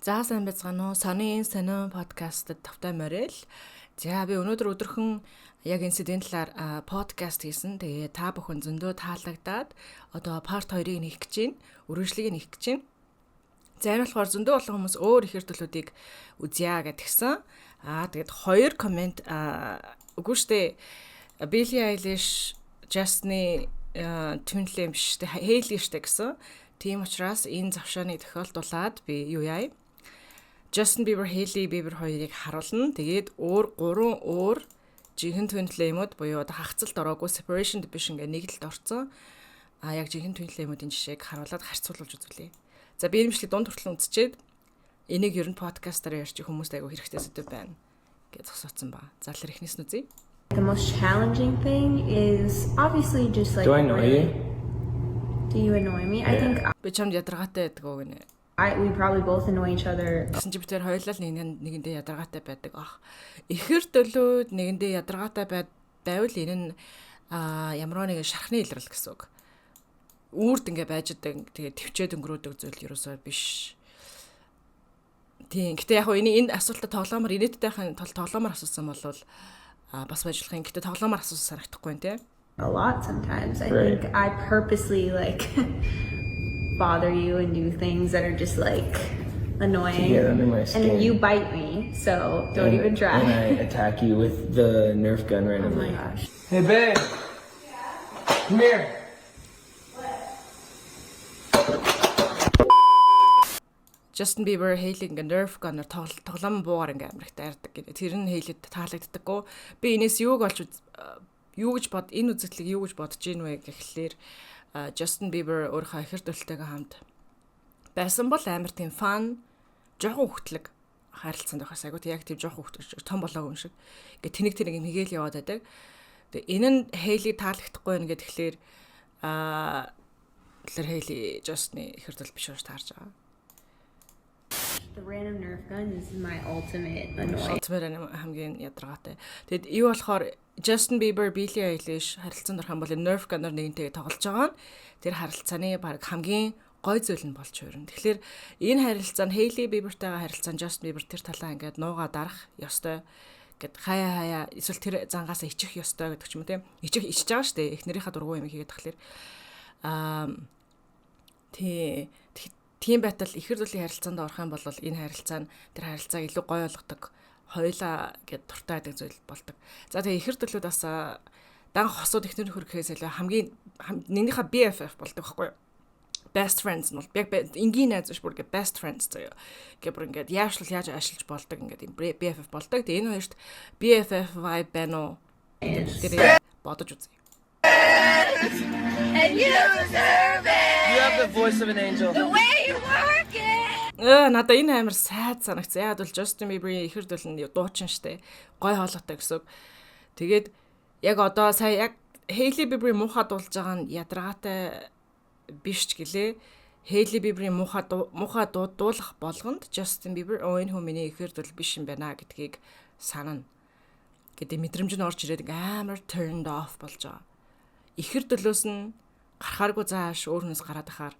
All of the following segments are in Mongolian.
За сайн байцгаана уу? Сонин Сонин подкастт тавтай морил. За би өнөөдөр өдөрхөн яг энэ сэдвийн талаар подкаст хийсэн. Тэгээ та бүхэн зөндөө таалагдаад одоо part 2-ыг хийх гэж байна. Үргэлжлэлийг хийх гэж байна. За энэ болохоор зөндөө олон хүмүүс өөр их хөрлөлүүдийг үзье гэдгсэн. Тэгээд 2 комент үгүй штэ. Billie Eilish, Justin Twin Flame штэ, Hailey штэ гэсэн. Тийм учраас энэ завшааныг тохиолдуулаад би юу яа? Justin Bieber, Hailey Bieber хоёрыг харуулна. Тэгээд гурван өөр жинхэнэ Twin Flame-ууд буюу одоо хагцалд ороогүй Separation Division гэх нэгдэлд орсон. Яг жинхэнэ Twin Flame-уудын жишээг харуулад харьцуулж үзүүлье. За би энэ бичлэг дунд хүртэл үзчихэд энийг ер нь подкастаар ярьчих хүмүүст айгу хэрэгтэй сэдв байна гэж зогсооцсон ба. За л эхнээс нь үзье. The most challenging thing is obviously just like. Do I annoy you? Do you annoy me? I think Би чамд ядаргаатай байдаг уу гэнэ. we probably both annoy each other. Гэсэн чи бид хоёр хоёулаа нэгэндээ ядаргаатай байдаг ах. Ихэр төлөөд нэгэндээ ядаргаатай байвал энэ нь ямар нэгэн шархны илрэл гэсэн үг. Үүрд ингээ байж байгаа тэгээ төвчээд өнгөрөөдөг зүйл ерөөсөө биш. Тийм. Гэтэ яг энэ асуултад тоглоомор инээдтэйхэн тоглоомор асуусан бол бас байжлах юм. Гэтэ тоглоомор асуусан санагдахгүй юм тий. A lot sometimes. I Right. think I purposely like bother you and do things that are just like annoying. To get under my And then skin. you bite me, so don't even try. And I attack you with the Nerf gun Oh my randomly. gosh. Hey, babe. Come here. Justin Bieber, Hailey ингээ Nerf gun-аар тоглоом буугаар ингээ амирх таардаг гэдэг. Тэр нь Hailey-д таалагддаггүй. Би энэс юу гэж энэ үзэгдлийг юу гэж бодож ийн вэ гэхлээр Justin Bieber өөрийнхөө ихэр төлөлтэйгээ хамт байсан бол амар тийм фан, жоохон хөвтлөг харилцаанд байхаас айгуу яг тийм жоохон хөвтлөг том болоогүй юм шиг. Ингээ тэнэг нэгээл яваад байдаг. Тэгээ энэ нь Hailey таалагдахгүй нэ гэхлээр тэр Hailey Justin-ы ихэр төлөл биш гэж таарж байгаа. The random Nerf gun is my ultimate annoying. Улмаар хамгийн ядаргаатай. Тэгэд юу болохоор Justin Bieber, Billie Eilish харилцаанд орох юм бол Nerf gun-аар нэгэнтэйгээ тоглож байгаа нь тэр харилцааны баг хамгийн гой зүйл нь болж хуурна. Тэгэхээр энэ харилцаанд Hailey Bieber-тайгаа харилцаанд Justin Bieber тэр талаа ингээд нуугаа дарах ёстой гэд хаяа эсвэл тэр зангаас ичих ёстой гэдэг ч юм уу тийм. Ичиж байгаа шүү дээ. Эхнэрийнхээ дургуй юм хийгээд тахлаар тийм байтал ихэр төлөлийн харилцаанд орох юм бол энэ харилцаа нь тэр харилцааг илүү гоё болгодог, хоёулаа гэд дуртай байдаг зүйл болдог. За тэгээ ихэр төлөөд бас дан хосууд ихнэр хөрөхөөс илүү хамгийн нэгнийхээ BFF болдог байхгүй юу? Best friends нь бол яг энгийн найз биш бүр гэ best friends заяа. Гэвэр ингээд яаж ажиллаж болдог ингээд юм BFF болдог. Тэгээ энэ хоёрт BFF vibe байна уу? Тэр бодож үзье. And you deserve it. You have the voice of an angel. The way you work it. Надаа энэ амар сайд санагцсан. Яг бол Justin Bieber-ийн ихэр дөлн дуучин штэ. Гой хоолойтой гэсэн. Тэгээд яг одоо сая яг Hailey Bieber-ийн муухай дуулж байгаа нь ядаргаатай биш ч гэлээ. Hailey Bieber-ийн муухай дуулах болгонд Justin Bieber энэ хүн миний ихэр дөл биш юм байна гэдгийг санана. Гэдэг мэдрэмж нь орж ирээд амар turned off болж байгаа. Ихэр дөлөөс нь гарахааргүй зааш өөр хүнээс гараад ахаар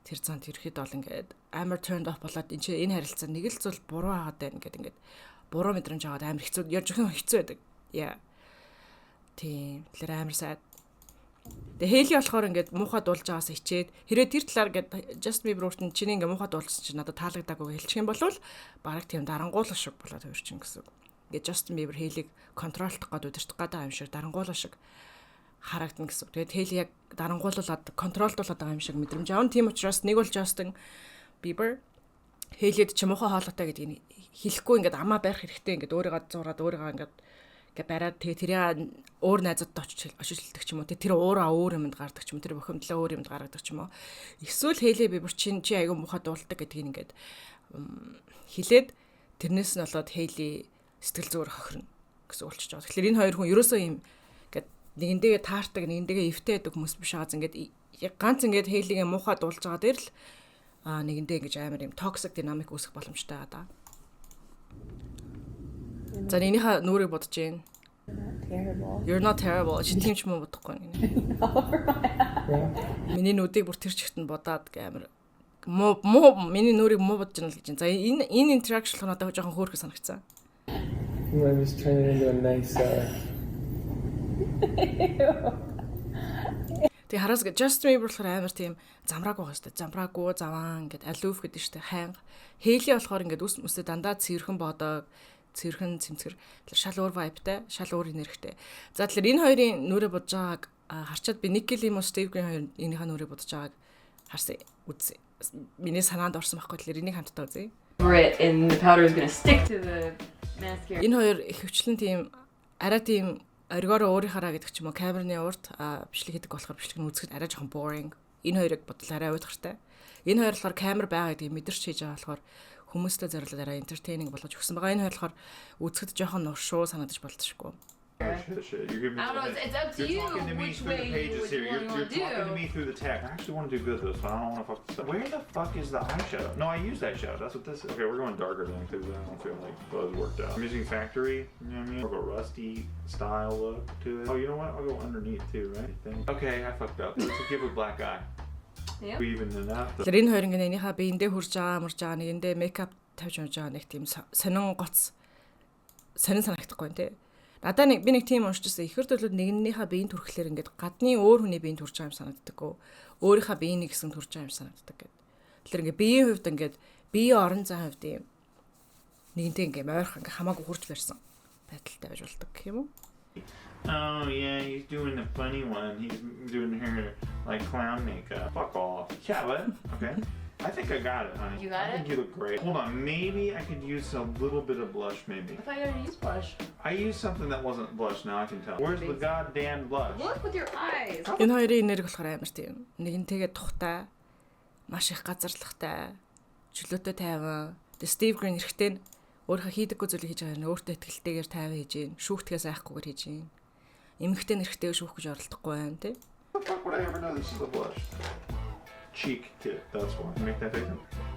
тэр цаанд ерхэд бол ингээд амар turned off болоод энэ харилцаа нэг л зүйл буруу хагаад байна гэдэг ингээд буруу мэдрэмж аваад амар хэцүү ярьж өгөх хэцүү байдаг. Яа. Тийм. Тэр амар сайд. Тэгээ Hailey болохоор ингээд муухай дуулж байгаас ичээд хэрэг тэр талаар ингээд Justin Bieber өөртөө чиний ингээд муухай дуулсан чинь надад таалагдаагүй хэлчих юм бол бараг тийм дарангуулах шиг болоод хувирчин гэсэн. Ингээд Justin Bieber Hailey-г контролдох гээд удирдах гэдэг юм шиг дарангуулах шиг харагдана гэсэн. Тэгээд Hailey яг дарангуулуулад контролдуулаад байгаа юм шиг мэдрэмж авна. Тийм учраас нэг бол Justin Bieber Hailey-д ч муухай хоолойтой гэдгийг хэлэхгүй ингээд амаа барих хэрэгтэй ингээд өөрийгөө зураад өөрийгөө ингээд бариад тэгээ тэрийг өөр найзуудад очиж хэлдэг ч юм уу. Тэр уураа өөр юмд гардаг ч юм уу. Тэр бухимдлаа өөр юмд гаргадаг ч юм уу. Эсвэл Hailey Bieber чи аягүй муухай дуулдаг гэдгийг ингээд хэлээд тэрнээс нь болоод Hailey сэтгэл зүгээр хохирно гэсэн болчихж байгаа. Тэгэхээр энэ хоёр хүн ерөөсөө юм нэгэндээ таардаг, нэгэндээ эвтэй байдаг хүмүүс биш байгаа. Ингээд ганц ингээд Hailey-гийн муухай дуулж байгаа дээр л нэгэндээ ингэж амар юм toxic dynamic үүсэх боломжтой байгаа. За энийхээ нүрийг бодож гин. Terrible. You're not terrible. Чи тийм ч мөн бодохгүй. Миний нүдийг бүр тэр чигт нь бодаад амар муу миний нүрийг муу бодож байна л гэж. За энэ interaction л надад жоохон хөөрхө санагцсан. I'm just turning into a nice Тэг хараас Justin Bieber болохоор амар тийм замраагүй байгаа шүү дээ. Замраагүй, заваан ингээд алууф гэдэг шүү дээ. Хайнга. Хейли болохоор ингээд үс мөсөө дандаа цэвэрхэн бодог, цэвэрхэн цэмцгэр. Шал өөр vibeтай, шал өөр энергитэй. За тэгэхээр энэ хоёрын нүрээ бодож байгааг харчаад би Nicki Minaj, Steve Green хоёр энийхээ нүрээ бодож байгааг харсан. Үзсэн. Миний санаанд орсон байхгүй тэгэхээр энийг хамтдаа үзье. And the powder is going to stick to the mascara. Энэ хоёр их хвчлэн тийм арай тийм оргиороо өөрийнхаараа гэдэг ч юм уу камерны урд бичлэг хийдэг болохоор бичлэг нь үзэхэд арай жоохон boring. Энэ хоёрыг бодлоо арай уйдгартай. Энэ хоёр болохоор камер байгаа гэдгийг мэдэрч хийж байгаа болохоор хүмүүстэй зориулаад арай entertaining болгож өгсөн байгаа. Энэ хоёр болохоор үзэхэд жоохон нуршуу санагдаж болтошгүй. Shit. You're giving me I don't know, it's up to you talking to me which through way the you pages would here. want You're to talking to do. me through the text. I actually want to do good though, so I don't want to fuck this up. Where the fuck is the eyeshadow? No, I use eyeshadow. That's what this is. Okay, we're going darker then because I don't feel like Buzz worked out. I'm using Factory. You know what I mean? I'll go rusty style look to it. Oh, you know what? I'll go underneath too, right? Okay, I fucked up. Let's give a black eye. Yeah. We even enough. Тэгэхээр энэ хоёр ингээд энийхээ биендээ хурж байгаа, мурж байгаа нэгэндээ мейкап тавьж унж байгаа нэг тийм сонин гоц сонин санагдахгүй нэ. Надаа би нэг тийм уншижсэн. Ихэр төлөвд нэгнийхээ биеийн төрхлөөр ингээд гадны өөр хүний биеийн төрж байгаа юм санагддаг. Өөрийнхөө биеийн гэсэн төрж байгаа юм санагддаг гэдэг. Тэгэхээр ингээд биеийн хувьд ингээд биеийн орон зайн хувьд юм нэгэнтэй ингээд ойрхон ингээд хамаагүй хурж барьсан байдалтай байж болдог гэх юм уу? Oh yeah, he's doing the funny one. He's doing her like clown makeup. Fuck off. Yeah, what? Okay. I think I got it, honey. You got I think it? you look great. Hold on, maybe I could use a little bit of blush, maybe. I thought you already used blush. I used something that wasn't blush, now I can tell. Where's the goddamn blush? Look with your eyes. Энэ хоёрын энерги болохоор амар тийм. Нэгэнтэйгээ тухтай, маш их газарлагтай, чөлөөтэй тайван. Тэгээ Steve Green эрэхтэй өөрийнхөө хийдэггүй зүйлийг хийж байгаа нь өөртөө ихтэйгээр тайван хийж гин, шүүхтгээс айхгүйгээр хийж гин. Эмэгтэй нэрхтэйг шүүх гэж оролдохгүй байна, тий. How the fuck would I ever know this is a blush? Cheek tip, that's why. You make that face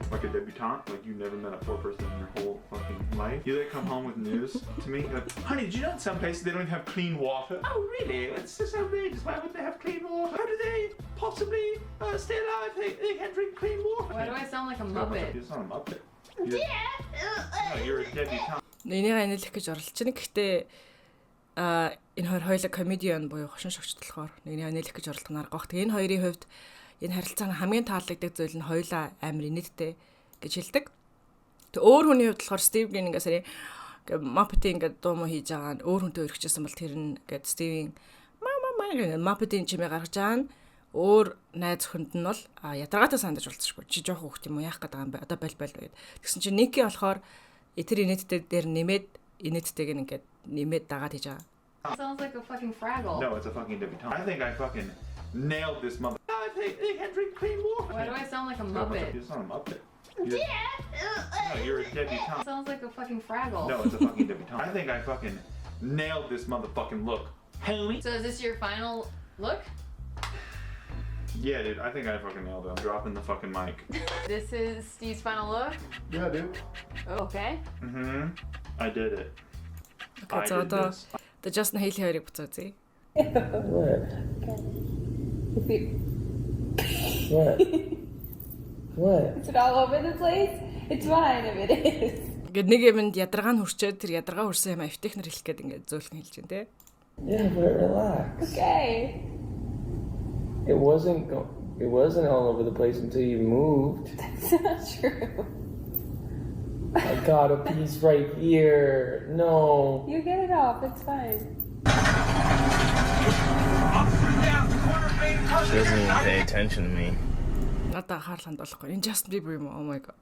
like a debutante, like you never met a poor person in your whole fucking life. You like come home with news to me, like, honey, did you know in some places they don't even have clean water? Oh really? It's just outrageous. Why would they have clean water? How do they possibly stay alive? They can't drink clean water. Why do I sound like a Muppet? It's not a Muppet. No, you're a debutante. Энийг анилах гэж оролдож байна. Гэхдээ энэ хоёр хоёулаа комедиан буюу хошин шогч болохоор нэгний анилах гэж оролдох нь аргагүй. Тэгээ энэ хоёрын хувьд энэ харилцааны хамгийн таалагддаг зүйл нь хоёулаа амар инээдтэй гэж хэлдэг. Тэг өөр хүний хувьд болохоор Steve Green ингээ сарын Muppet-ийн ингээ дуу муу хийж байгаа нь өөр хүнтэй өргөжсэн бол тэр нь ингээ Steve-ийн Muppet-ийн чимээ гаргаж байгаа нь өөр найз хүнд нь бол ядаргаатай сандаж болцсохгүй. Чи жоох хөөхт юм уу яах гэдэг юм бэ? Одоо бэл байд. Тэгсэн чинь Nicki болохоор тэр инээдтэй дээр нэмээд инээдтэйг ингээ нэмээд дагаад хийж байгаа. Sounds like a fucking Fraggle. No, it's a fucking debutante. I think I fucking nailed this mother. They can't drink clean water. Why do I sound like a Muppet? It's not a Muppet. No, you're a debutante. Sounds like a fucking Fraggle. No, it's a fucking debutante. I think I fucking nailed this motherfucking look. Homie. So is this your final look? Yeah, dude, I think I fucking nailed it. I'm dropping the fucking mic. This is Steve's final look? Yeah, dude. Okay. Mm-hmm. I did it. I За did одоо this. The Justin Haley хоёрыг буцаа үзье. What? What? What? Is it all over the place? It's fine if it is. Ингээд нэг юмд ядаргаа нь хүрчээд тэр ядаргаа хүрсэн юм эвтэхнэр хэлэх гээд ингээд зөөлхөн хэлж байна те. Yeah, but relax. Okay. It wasn't all over the place until you moved. It's not true. I got a piece right here. No. You get it off. It's fine. She doesn't even pay attention to me. Надаа хаарланд болохгүй. Энэ Justin Bieber юм уу? Oh my god.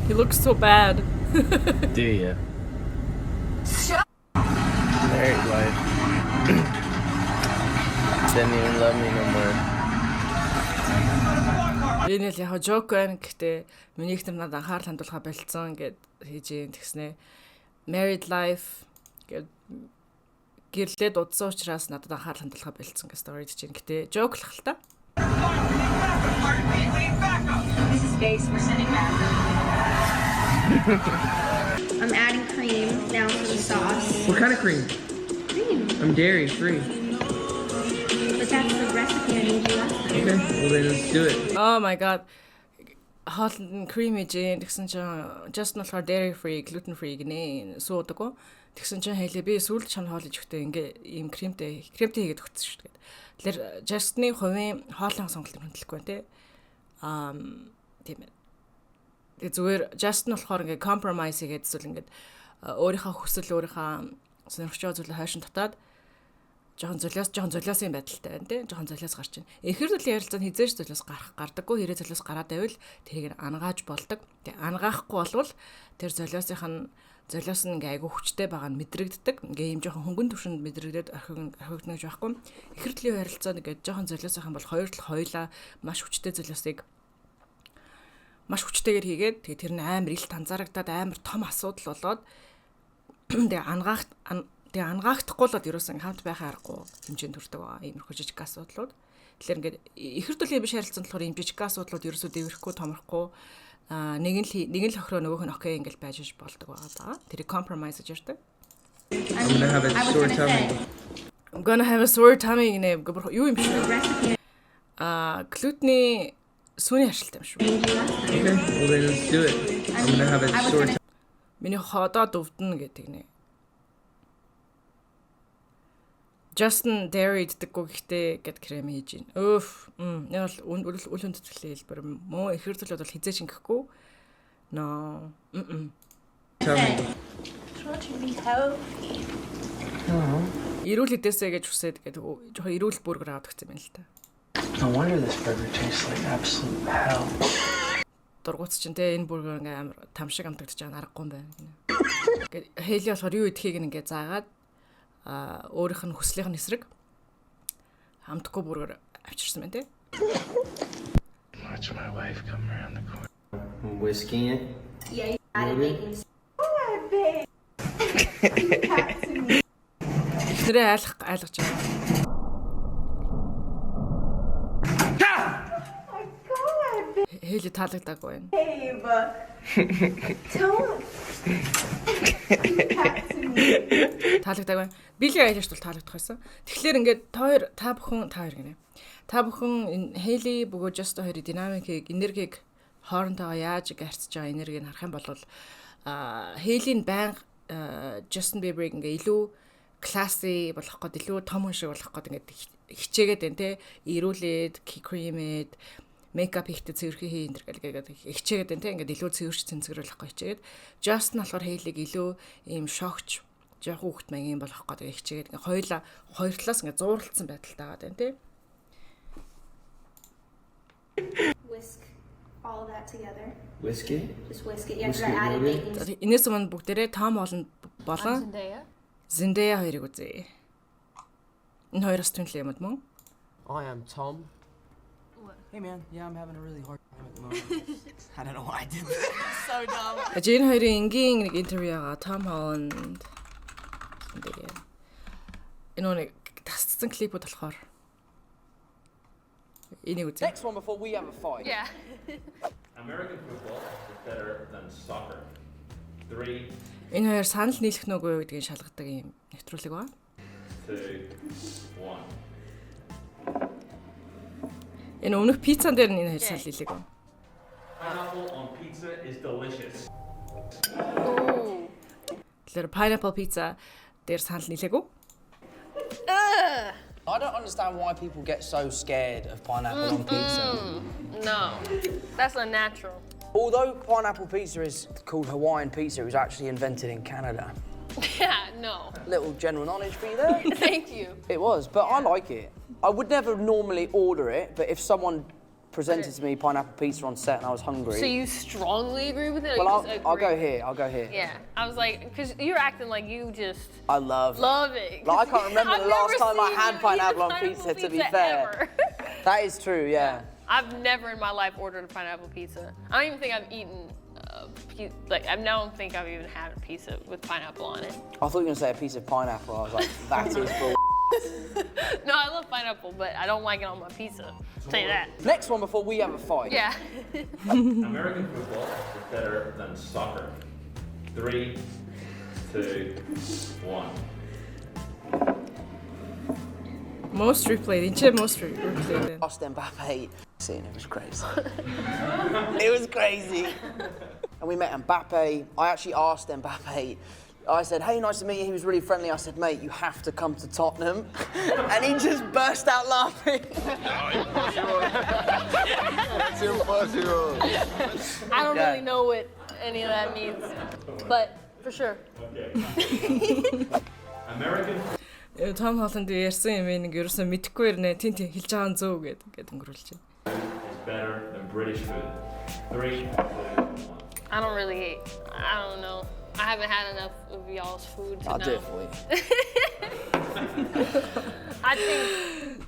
He looks so bad. Do ya? Married life. Didn't even love me no more. Энэ л яг joke байна. Гэхдээ миний ихтер надад анхаарал хандуулахаа болцсон гэд хийж юм тэгснэ. Married life гэд гэрлээд удсан учраас надад анхаарал хандуулахаа болцсон гэж story хийж байна. Гэтэ joke л хэл та. This is base. We're sending back. I'm adding cream now to the sauce. What kind of cream? Cream. I'm dairy free. It's that's the recipe I need you last time. Okay, well then let's do it. Oh my god. Хоолнд нь cream ижээ тэгсэн чинь just болохоор dairy free, gluten free гинэ суудаг. Тэгсэн чинь хэлээ би сүүлд чам хоол иж өгтөө ингээ ийм кремтэй хийгээд өгсөн шүү дээ. Тэгэхээр Justin-ы хувийн хоолын сонголтыг хөндлөхгүй те. Тийм ээ. Тэгээ зүгээр Justin болохоор ингээ compromise хийгээд эсвэл ингээ өөрийнхөө хүсэл өөрийнхөө сонирхож байгаа зүйлээ хайшин татаад жоохон золиосын байдалтай байна тий. Жоохон золиос гарч байна. Эхэр зүйлийн ярилцаанд хизээж золиос гардаггүй, хэрэг золиос гараад байвал тэрийг ангааж болдог. Тэг ангаахгүй болвол тэр золиос нь ингээ айгүй хүчтэй байгаа нь мэдрэгддэг. Ингээ ийм жоохон хөнгөн төвшөнд мэдрэгдээд орхигдно гэж байхгүй. Эхэр зүйлийн ярилцаанд ингээ жоохон золиосынхан бол хоёр тал хоёлаа маш хүчтэй золиосыг маш хүчтэйгээр хийгээд тэгээ тэр нь амар ил танзарагдаад амар том асуудал болоод тэгээ ангаагдахгүй л ерөөсөн хамт байхаа аргагүй хэмжээнд төрдөг байгаа. Иймэрхүү жижиг асуудлууд. Тэгэхээр ингээд ихэр төлөв биш харилцан болохоор ийм жижиг асуудлууд ерөөсөө дэврэхгүй томрохгүй нэг нь л охироо нөгөөх нь окей ингээл байж болдог байгаа. Тэрийг compromise гэж ярьдаг. I'm gonna have a sore tummy. I'm gonna have a sore tummy гэнэ. Юу юм бэ? Глютений сүүний харшилтай юм шүү. Okay, well then let's do it. I'm gonna have a sore tummy. Миний ходоо дөвдөн гэдэг нэ. Justin dairy гэдэггүй гэхдээ гэд крем хийж гин. Өф. Яг бол үл хүндэтгэлийн хэлбэр мөө ихэр зүйлүүд бол хизээч ингэхгүй. No. Tummy. Try to be healthy. Ирүүл идэсэ гэж хүсээд гэдэг жоохон ирүүл бургер аваад өгсөн юм л та. No wonder this burger tastes like absolute hell. Дургуц чинь те энэ бургер ингээм амар там шиг амтагдаж байгаа аргагүй юм байна. Ингээд хейли болохоор юу идэхийг ингээ заагаад өөрийнх нь хүслийнх нь эсрэг хамтгүй бургер авчирсан байна те. Watch my wife come around the corner. Whiskey in. Yeah, you added baking Тэрээ айлгаж байгаа. Хейли таалагдаагүй байна. Таалагдаагүй. Билли айлгаж бол таалагдах байсан. Тэгэхээр ингээд та бүхэн гинэ. Та бүхэн Хейли бөгөөд just хоёрын динамикийг, энергийг хоорондоо яаж гарцж байгаа энергийг харах юм бол Хейлийн байнга Justin Bieber-ыг ингээ илүү classy болох гээд илүү том хүн шиг болох гээд ингээд хичээгээд байна те. Ирүүлээд, cream-ээд, makeup хийхдээ цэвэрхий хий энэ гэдэг хичээгээд байна те. Ингээд илүү цэвэрч цэнцгэрүүлэх гээд хичээгээд Justin болохоор Hailey-г илүү ийм шогч жоохон хүүхд маягийн болох гээд хичээгээд ингээд хоёр талаас ингээд зууралцсан байдалтай байгаа байна те. whisk all that together. Whiskey? Just whisk it. Yeah, because Whisk I it, added really? baking. Энэс өмнө бүгдээрээ Tom Holland болон Zendaya хоёрыг үзье. Энэ хоёроос түнлээ юм уу? I am Tom. What? Hey man, yeah, I'm having a really hard time at the moment. I don't know why I did that. So dumb. Жин хоёрын энгийн нэг интервьюгаа Tom Holland энэ нэг тасцсан клипүүд болохоор энийг үзье. Next one before we have a fight. Yeah. American football is better than soccer. 3, Энэ хоёр санал нийлэх нүгөө гэдгийг шалгадаг юм нэвтрүүлэг ба. 2, 1. Энэ өмнөх пиццан дээр энэ хоёр санал нийлэг. Pineapple on pizza is delicious. Тэгэхээр pineapple pizza дээр санал нийлээгүү. I don't understand why people get so scared of pineapple on pizza. No, that's unnatural. Although pineapple pizza is called Hawaiian pizza, it was actually invented in Canada. Yeah, no. Little general knowledge for you there. Thank you. It was, but I like it. I would never normally order it, but if someone presented to me pineapple pizza on set and I was hungry. So you strongly agree with it? Or well, you just I'll agree? go here. I'll go here. Yeah, I was like, because you're acting like you just I love it. Like, I can't remember I've the last never time I seen had you eat pineapple a on pizza, to be pizza fair. ever. That is true, yeah. I've never in my life ordered a pineapple pizza. I don't even think I've eaten, I don't think I've even had a pizza with pineapple on it. I thought you were going to say a piece of pineapple. I was like, that is bull. No, I love pineapple, but I don't like it on my pizza. I'll tell you that. Next one before we have a fight. Yeah. American football is better than soccer. 3, 2, 1. Most replayed. Энд чинь most replayed. Asked Mbappe. Seeing it was crazy. It was crazy. And we met Mbappe. I actually asked Mbappe. I said, hey, nice to meet you. He was really friendly. I said, mate, you have to come to Tottenham. And he just burst out laughing. I don't really know what any of that means, but for sure. American Том Холланд ярьсан юм нэг ерөөсөө мэдэхгүй ирнэ. Тин хэлж байгаа нь зөв гэдэг өнгөрүүлж байна. is better than British food. 3, 2, 1. I don't know. I haven't had enough of y'all's food to I'll do know. it for you. I think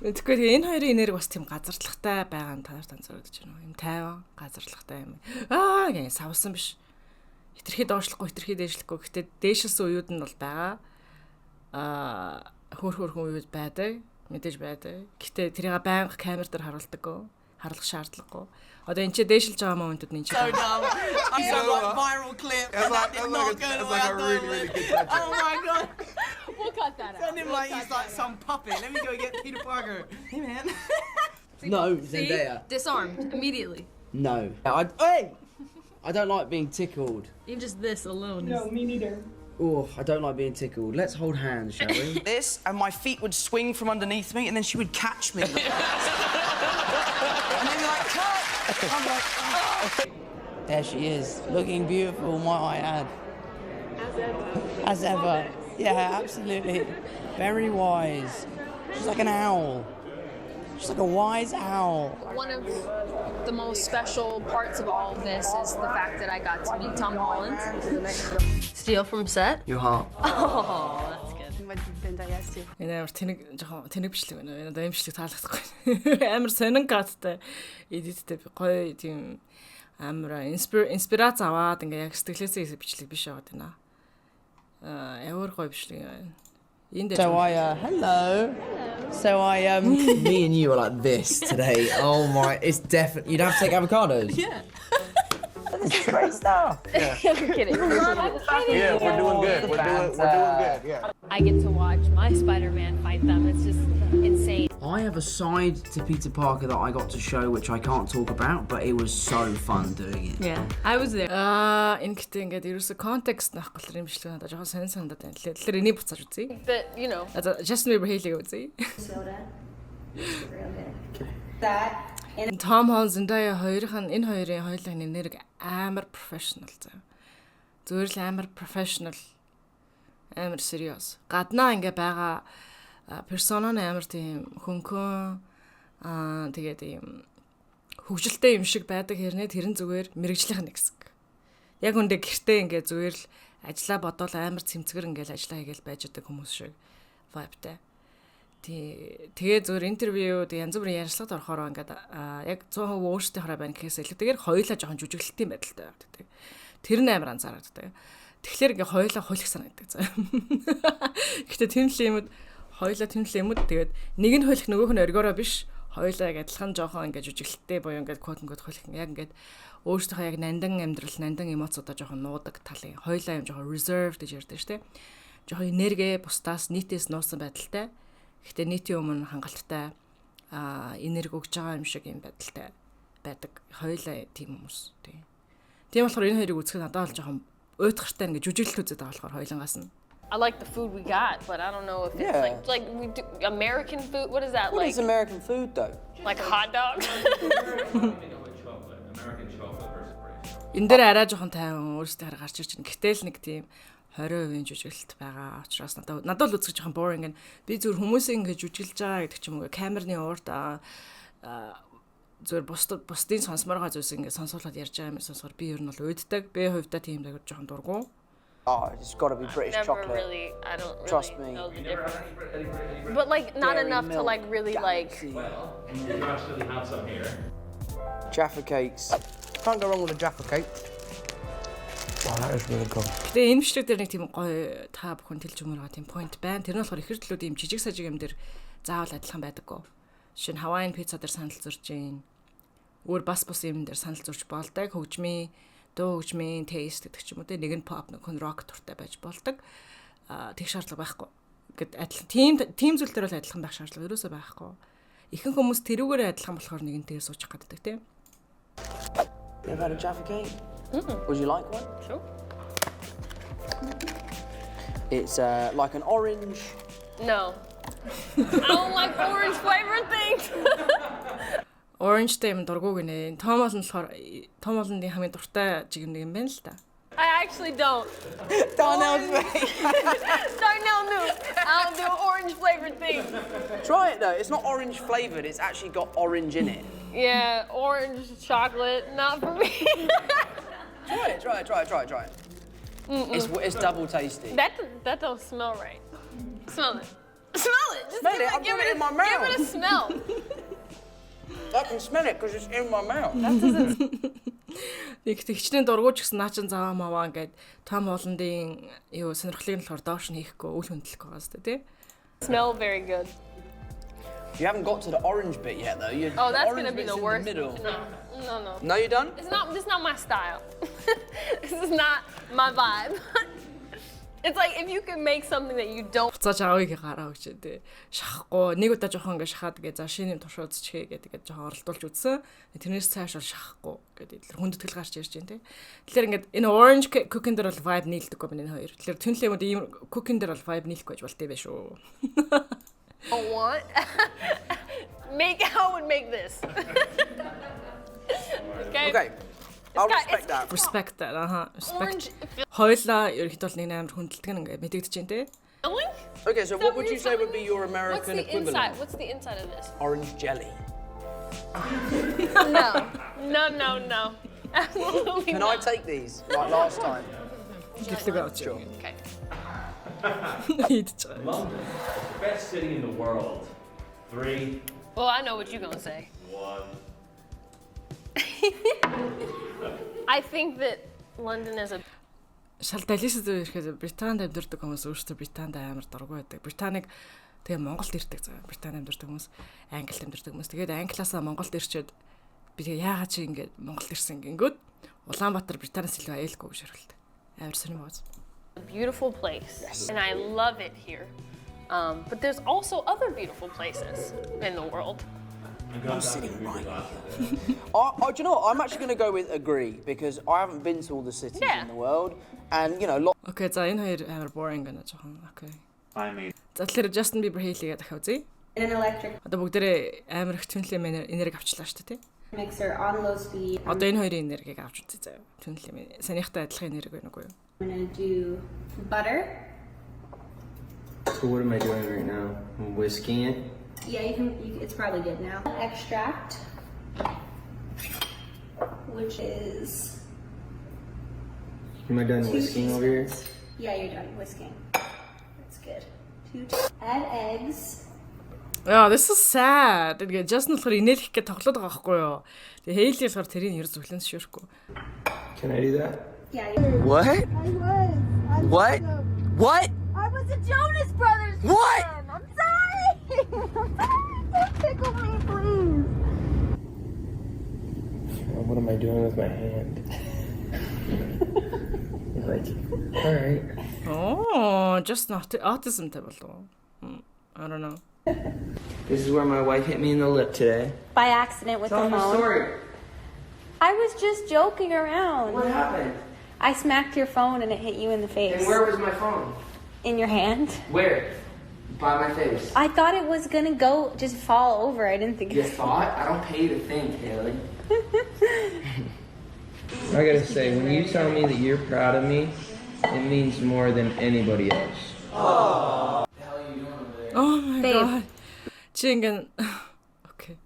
Тэгэхгүй тэгээ энэ хоёрын энерги бас тийм газарлагтай байгаа нь танаар танцрагдаж байна. Юм тайван газарлагтай юм. Гэх савсан биш. Хитрхи доошлохгүй, хитрхи дээшлэхгүй. Гэхдээ дээшилсэн уюуд нь бол байгаа. Хөөрхөн уюуд байдаг. Мэдээж байдаг. Гэхдээ тэрийг байнга камер дээр харуулдаг. Харлах шаардлагагүй. Одоо энэ ч дээшилж байгаа моментууд нь энэ ч. So dumb. I saw like viral clip. And that did not go the way I thought it would. Oh my god. we'll cut that out. Send him like he's like some puppet. Let me go get Peter Parker. Hey man. No, Zendaya. Disarmed immediately. No. I don't like being tickled. Even just this alone. No, me neither. Oh, I don't like being tickled. Let's hold hands, shall we? This, and my feet would swing from underneath me, and then she would catch me. And then you're like, cut! I'm like, oh. There she is, looking beautiful, might I add. As ever. Yeah, absolutely. Very wise. She's like an owl. She's like a wise owl. One of the most special parts of all of this is the fact that I got to meet Tom Holland. Steal from set? Your heart. Oh, that's good. Энэ амар тэнэг бичлэг байна. Энэ одоо имшлэг таалагдахгүй. Амар сонин каттай эдиттэй гоё тийм амар инспирац аваад ингээ яг сэтгэлээсээ бичлэг биш яваад байна. Ямар гоё бичлэг байна. So hello. So me and you are like this today. Oh my, it's definitely, you'd have to take avocados. Yeah. This is great stuff. You're kidding. Yeah, we're doing good. We're doing good. Yeah. I get to watch my Spider-Man fight them. It's just insane. I have a side to Peter Parker that I got to show, which I can't talk about, but it was so fun doing it. Yeah, I was there. Энэ гэдэг ингээд ерөөсө контекст нахгүй л юм бичлэг надад жоохон сонин санагдаад байна. Тэгэхээр энийг буцааж үзье. But you know. Justin Bieber хэлийг үзье. Soda. Real good. That. Tom Holland Zendaya энэ хоёрын хоёулын энерги амар professional заа. Зүгээр л амар professional, амар serious. Гаднаа ингээ байгаа persona нь амар тийм хөнгөн тэгээд юм хөвгөлтэй юм шиг байдаг хэрнээ тэрэн зүгээр мэрэгжлийнх нь гэсэн. Яг үндэ гэртээ ингээ зүгээр л ажиллаа бодвол амар цэмцгэр ингээл ажиллаа хийгээл байж байгаа хүмүүс шиг vibeтай. Тэгээ зөвөр интервьюуд янз бүрийн ярилцлагад орохоор ингээд яг 100% өөрсдийнхөө байна гэхээс илүү тэгээд хоёулаа жоохон жүжиглэлтийн байдалтай байдаг. Тэр нь амар анзаардаг. Тэгэхээр ингээд хоёулаа хулих санагддаг заа. Гэхдээ тэмлэмүүд хоёулаа тэмлэмүүд тэгээд нэг нь хулих нөгөөх нь оргиороо биш. Хоёулаа яг адилхан жоохон ингээд жүжиглэлттэй буюу ингээд код хулих яг ингээд өөрсдийнхөө яг нандан амьдрал, нандан эмоцудаа жоохон нуудаг талын. Хоёулаа юм жоохон reserved гэж ярьдаг шүү дээ. Жоохон энерги бусдаас нийтээс нуусан байдалтай. Гэхдээ нийтийн өмнө хангалттай энерги өгж байгаа юм шиг юм байдалтай байдаг. Хоёулаа тийм хүмүүс тийм болохоор энэ хоёрыг үзэх надад бол жоохон уйтгартай ингээ жүжиглэлт үзээд байгаа болохоор хоёулангаас нь. I like the food we got, but I don't know if it's like we do American food. What is that like? What is American food though? Like hot dog? American chocolate versus British. Энэ дээр арай жоохон тайван өөрсдөө гарч ирж байна. Гэтэл нэг тийм 20% жүжиглэлт байгаа учраас надад л үзэх жоохон boring гэн. Би зүгээр хүмүүсийн ингэ жүжиглэж байгаа гэдэг ч юм уу камерны уурд зүгээр бусдын сонсморгоо зүйлс ингэ сонсуулаад ярьж байгаа юм сонсохоор би ер нь бол уйддаг. Би хувьдаа тийм дээр жоохон дургу. Oh, it's got to be British chocolate. I don't really Trust me. know the difference. But like not enough to like really like. You actually have some here. Jaffa cakes. Can't go wrong with a Jaffa cake. Oh, that is really good. Тэгээ энэ бичлэг дээр нэг тийм гоё та бүхэн тэлж өмөр байгаа тийм point байна. Тэр нь болохоор ихэр төлөөд ийм жижиг сажиг юм дээр заавал адилхан байдаггүй. Жишээ нь Hawaiian pizza дээр санал зурж гин. Өөр бас юм дээр санал зурж болдог. Хөгжмийн дуу хөгжмийн taste гэдэг ч юм уу те нэг нь pop нэг нь rock туртай байж болдог. Тэг шаардлага байхгүй. гэд адилхан тийм зүйл дээр бол адилхан байх шаардлага ерөөсөө байхгүй. Ихэнх хүмүүс тэрүүгээр адилхан болохоор нэгэнтэйгээ суучих гаддаг тийм. You ever had a Jaffa cake? Would you like one? Sure. It's like an orange. No. I don't like orange flavored things. Orange day юм дургуг нэ. Том олонны хамгийн дуртай жигмэг юм байна л да. I actually don't. Darnell's mate. Darnell knew. I don't do orange flavored things. Try it though. It's not orange flavored. It's actually got orange in it. Yeah, orange chocolate, not for me. Try it. It's double tasty. That don't smell right. Smell it. Smell it. Just Smell it. I've got it in my mouth. Give it a smell. I can smell it because it's in my mouth. Нэг тэгчнээ дургууч гэсэн наачин заваа маваа ингээд том олондын юу сонирхлыг нь болохоор доош нь хийхгүй үл хөндлөх байгаа зү тий. Smell very good. You haven't got to the orange bit yet though. Oh, that's gonna be the worst. No. No, you done? This is not my style. This is not my vibe. It's like if you can make something that you don't. Буцааж аавыг гараа гэж тий. Шахахгүй нэг удаа жоохон ингээд шахаад гээ за шинийн туршууд чигээ гэдэг жоохон оролдуулж үзсэн. Тэрнээс цааш бол шахахгүй гэдэг хүндэтгэл гарч ирж байна тий. Тэгэхээр ингээд энэ orange cooking дээр бол vibe нийлдэггүй байна энэ хоёр. Тэгэхээр түнлэмүүд ийм cooking дээр бол vibe нийлэхгүй байж болтой байх шүү. I want. I would make this. Okay. I'll respect that. Respect that. Orange. Хойлоо ерөнхийдөө бол нэг амар хүндэлдэг нь ингээд мэдэгдэж байна тий. Okay, so what would you say would be your American equivalent? What's the inside of this? Orange jelly. No. Absolutely Can I take these like last time? Гэлэг авч. Okay. London, best city in the world. 3. Well, I know what you're gonna say. 1. I think that London is a. Шал далисд ирэхэд Британд амьдардаг хүмүүс өөрсдөө Британд амар дургүй байдаг. Британыг тэгээ Монголд ирдэг заа. Британд амьдардаг хүмүүс, Англид амьдардаг хүмүүс. Тэгээд Англиасаа Монголд ирчээд би тэгээ яагаад чи ингэж Монголд ирсэн гингүүд Улаанбаатар Британаас илүү аюулгүй гэж хариулдаг. Амар сонирм бооз. A beautiful place, and I love it here. But there's also other beautiful places in the world. I'm sitting right here. Do you know what? I'm actually going to go with agree because I haven't been to all the cities in the world, and you know. Okay, за энэ хоёр амар boring гэнэ жоохон. Okay. I mean. За тэгэхээр Justin Bieber хийлгээ дахиад үзье. An electric Одоо бүгдээрээ амар их түнлэм энерги авчлаа шүү дээ тий. mixer on low speed. Одоо энэ хоёрын энергийг авч үзье заа. Түнлэм санийхтай адилхан энерги байна уу? I'm gonna do butter. So what am I doing right now? I'm whisking it. Yeah, it's probably good now. Extract, which is. Am I done whisking over here? Yeah, you're done whisking. That's good. Add eggs. Yeah, this is sad. Тэгээ Justin болохоор инээлэх гэж тоглоод байгаа байхгүй юу? Тэгээ Hailey болохоор тэрийг ер зөвлөн зөвшөөрөхгүй. Can I do that? Yeah. What? What? What? I was a Jonas Brothers fan. What? I'm sorry. Don't tickle me, please. What am I doing with my hand? Like, all right. Oh, just not autism болов. I don't know. This is where my wife hit me in the lip today. By accident with Tell the them phone. the story. I was just joking around. What happened? I smacked your phone and it hit you in the face. And where was my phone? In your hand. Where? By my face. I thought it was gonna go just fall over. I didn't think You it was. thought? I don't pay you to think, Haley. I gotta say, when you tell me that you're proud of me, it means more than anybody else. Oh my god. Чи ингээд окей.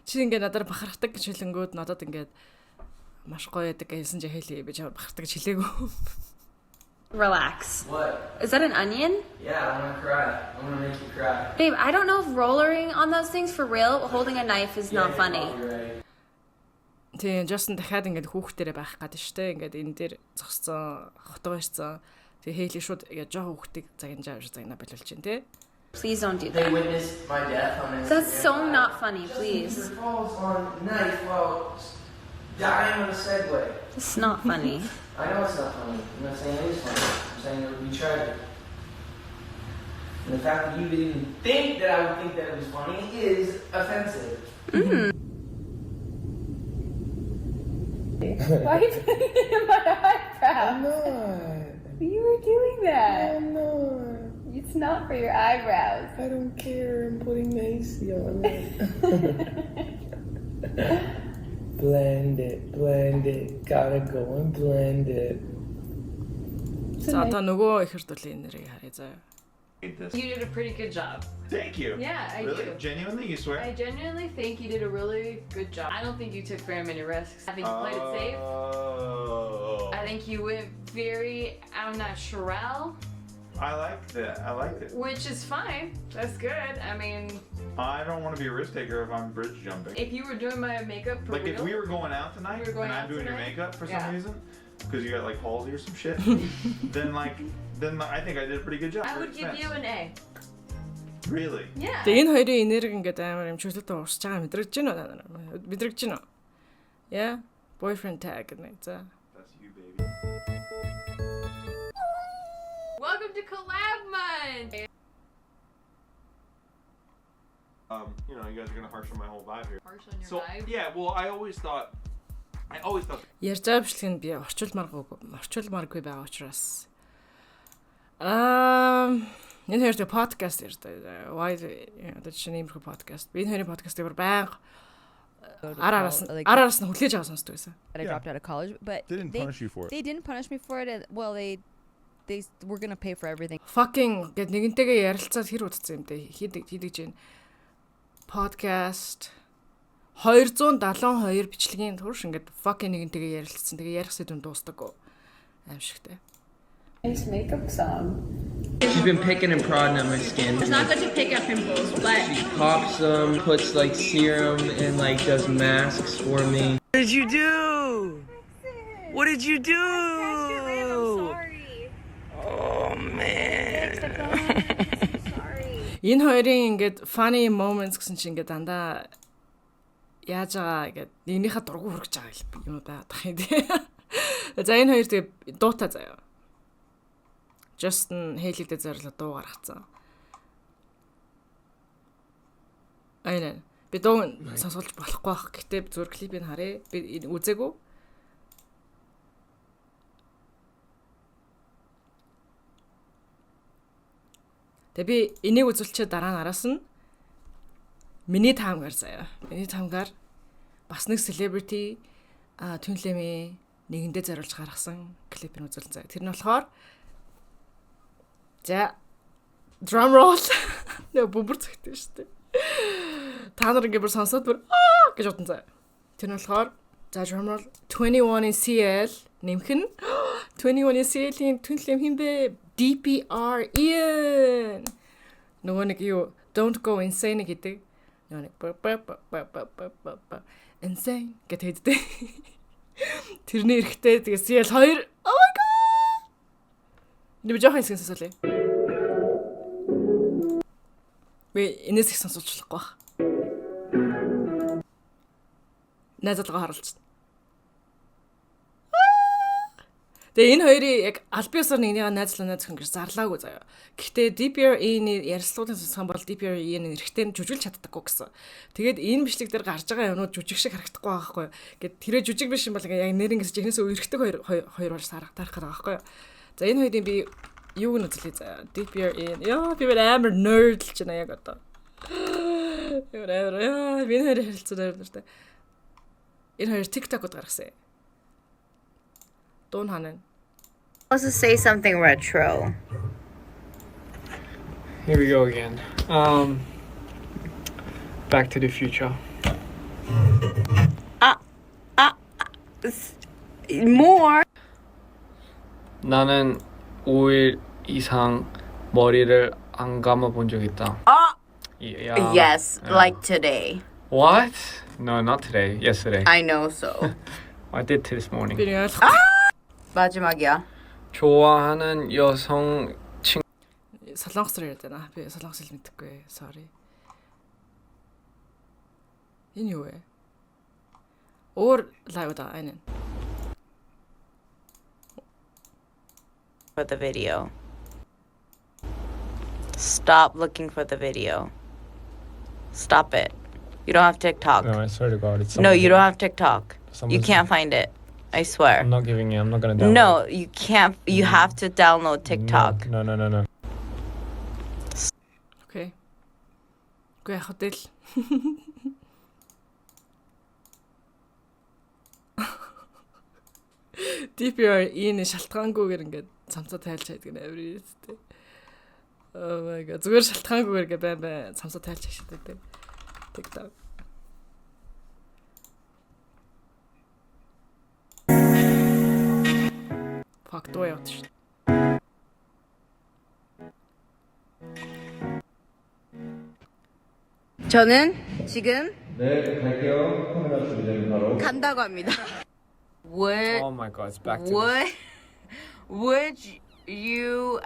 Чи ингээд надад бахархдаг гэж хэлэнгүүд надад ингээд маш гоё яадаг гэсэн чи Hailey би чамд бахархдаг гэж хэлээгүй. Relax. What? Is that an onion? Yeah, I'm gonna cry. I'm gonna make you cry. Babe, I don't know if rollering on those things for real, holding a knife is not funny. Тэгээ Justin дахиад ингээд хүүхдэрээ байх гэдэг штэ. Ингээд энэ дээр зогсцсон, хотоо ирсэн. Тэгээ Hailey шууд яг жоо хүүхдийг загинжаа загнаа боловч чинь тий. Please don't do They that. witnessed my death on Instagram. That's so not funny, please. Falls on knife while dying on a Segway. It's not funny. I know it's not funny. I'm not saying it is funny. I'm saying it would be tragic. And the fact that you didn't think that I would think that it was funny is offensive. Why are you putting it in my eyebrow? I'm not. You were doing that. I'm not. It's not for your eyebrows. I don't care. I'm putting Macy on it. Blend it. Gotta go and blend it. За одоо нөгөө ихэр дүүлийн нэрийг харъя заа. This. You did a pretty good job. Thank you. Yeah, I really? do. Genuinely, you swear? I genuinely think you did a really good job. I don't think you took very many risks. I think you played it safe. Oh. I think you went very au naturel, I like that. I liked it. which is fine. That's good. I mean, I don't want to be a risk taker if I'm bridge jumping. if you were doing my makeup for Like if real, we were going out tonight We were going and I'm out doing your tonight? makeup for Yeah. some reason, because you got like palsy or some shit, then I think I did a pretty good job. I for would give expense. you an A. Really? Yeah. Тэгээ энэ хоёрын энерги ингээд амар юм чөлөөтэй уурсаж байгаа мэдрэгж байна уу? Мэдрэгж байна уу? Yeah. Boyfriend tag гэнэ. За. That's you, baby. Welcome to Collab Month. You know, you guys are gonna harsh on my whole vibe here. Harsh on your So vibe. yeah, well, I always thought. Ярьж байгаа бичлэгийг би орчуулмааргүй байгаа учраас энэ хоёртой подкаст ярьдаг. Why the шиниймэрхүү подкаст. Би энэ хоёрын подкастыг бүр байнга араас нь хүлээж аваа сонсдог байсан. I dropped out of college, but They didn't punish you for it. They didn't punish me for it. Well, they were gonna pay for everything. Fucking гэд нэгэнтэйгээ ярилцаад хэр утцсан юм бэ? Хийдэг чинь podcast 272 бичлэгийн турш ингээд fucking нэгэнтэйгээ ярилцсан. Тэгээ ярих сэдвэн дуустдаггүй. Аимшигтэй. Nice makeup song. She's been picking and prodding at my skin. It's not good to pick at pimples, but She pops them, puts like serum, and like does masks for me. What did you do? What did you do? I'm sorry. Oh man. Энэ хоёрын ингээд funny moments гэсэн чинь ингээд дандаа яаж байгаа ингээд нэгнийхээ дургу хүрэж байгаа юм байгаад юм тий. За энэ хоёр тэгээ дуутай заяа. Justin Haley-тэй зориулаад дуу гаргацсан. Айнаа. Би дуу сонсуулж болохгүй байх. Гэтэ зүгээр клипийг харъя. Би үзээгүй. Тэгээ би энийг үзүүлчихэд дараа нь араас нь миний таамгаар заяа. Миний таамгаар бас нэг celebrity Түнлэмээ нэгэндээ зориулж гаргасан клипийг үзүүлэн заяа. Тэр нь болохоор за drum roll нэг бөмбөр цогтой шүү дээ. Та нар ингэ бүр сонсоод бүр гэж бодсон заяа. Тэр нь болохоор за drum roll 21 in CL нэмэх нь 21 in CL-ийн Түнлэм хин бэ? DPR Ian. Нөгөө нэг юу Don't Go Insane гэдэг. Нөгөө нэг insane гэдэг хэдтэй. Тэрний эрэхтэй тэгээ CL 2. Oh my god. Нэг жоохон хэсэг сонсоолаа. Би энэс их сонсуулчихлахгүй баг. Найзалгаа харуулчихна. Тэгээ энэ хоёрын яг аль биесээр нэгнийгээ найзлаа найзхан гэж зарлаагүй заяа. Гэхдээ DPR-ийн ярилцлагын сонсох бол DPR-ийн эрэхтэй жүжиглж чаддаггүй гэсэн. Тэгээд энэ бичлэг дээр гарч байгаа юмнууд жүжиг шиг харагдахгүй байхгүй. Гэт тэрэ жүжиг биш юм бол яг нэрнгээс жигнэсээ эрэхтэй хоёр болж тарах гэдэг байхгүй. За энэ хоёрын би юуг нь үзлээ заяа. DPR-ийн яа би амар nerdлж байна яг одоо. Яа би энэ хоёр харилцаа нэртэй. Энэ хоёр TikTok-од гаргасан. Don't Hanan. Let's just say something retro. Here we go again. Back to the Future. More. 나는 5일 이상 머리를 안 감아 본 적 있다. Yeah. Yes, like today. What? No, not today. Yesterday. I know so. I did this morning. 마지막이야. 좋아하는 여성 친 солонгосоор яриад байна. Би солонгос хэл мэдэхгүй. Sorry. Энэ юу вэ? Өөр лайв да энэ. For the video. Stop looking for the video. Stop it. You don't have TikTok. No, I swear to God, it's No, you don't have TikTok. You Someone's- can't find it. I swear. I'm not giving you. I'm not gonna download. No, you can't. You have to download TikTok. No. Окей. Үгүй яг хөдөл. DPR энэ шалтгаангүйгээр ингээд цамцаа тайлж хайдаг нэ авир үстэй. Oh my god. Зүгээр шалтгаангүйгээр ингээд бай цамцаа тайлж хайдаг. TikTok. Fuck дуу яваад шүү. 저는 지금 네, 갈게요. 카메라 준비되면 바로. 간다고 합니다. Would Oh my God, it's back to this. would you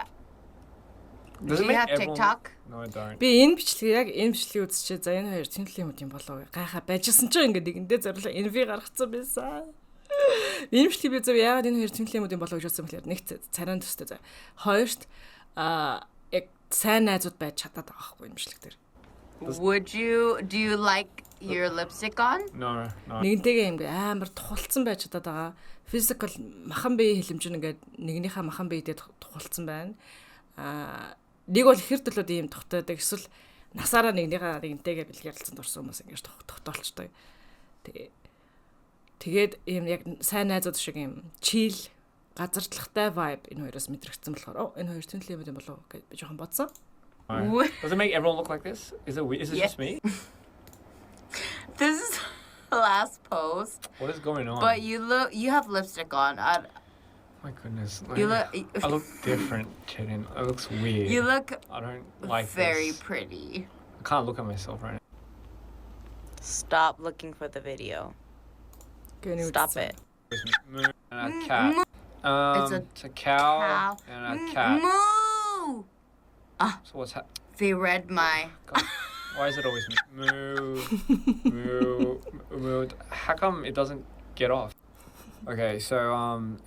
Does do it you make have everyone- TikTok? No, I don't. Би энэ бичлэгийг яг энэ бичлэгийг үзчихээ. За энэ хоёр тэмдэглэлийн юм болов уу? Гайхаа байжсэн ч ингээд нэгэндээ зориулаа NV гаргацсан байсан. Энэ бичлэг би зөв яагаад энэ хоёр тэмдэглэлийн юм болов гэж бодсон бэхээр нэг царайн төстэй за. Хоёрт яг сайн найзууд байж чадаад байгаа байхгүй энэ бичлэг дээр. Do you like your lipstick on? No. Нэгнтэйгээ юм амар тухалцсан байж чадаад байгаа. Physical махан бие хилэмжин ингээд нэгнийхээ махан биедээ тухалцсан байна. Нэг бол ихэр төлөөд ийм тогтоодаг эсвэл насаараа нэгнтэйгээ бэлгэрэлцэн дурсан хүмүүс ингэж тогтоолчтой. Тэгээд ийм яг сайн найзууд шиг ийм chill газарчлахтай vibe энэ хоёроос мэдрэгдсэн болохоор энэ хоёр тэмдэглэлийн юм болов гэж би жоохон бодсон. Does it make everyone look like this? Is it just me? This is the last post. What is going on? But you have lipstick on. My goodness. You I look different, Chedin. It looks weird. You look I don't like very this. pretty. I can't look at myself right now. Stop looking for the video. Stop it. There's a moon and a cat. It's a cow and a cat. Moo! So what's happening? They read my. Why is it always moo, moo, moo? How come it doesn't get off? Okay, so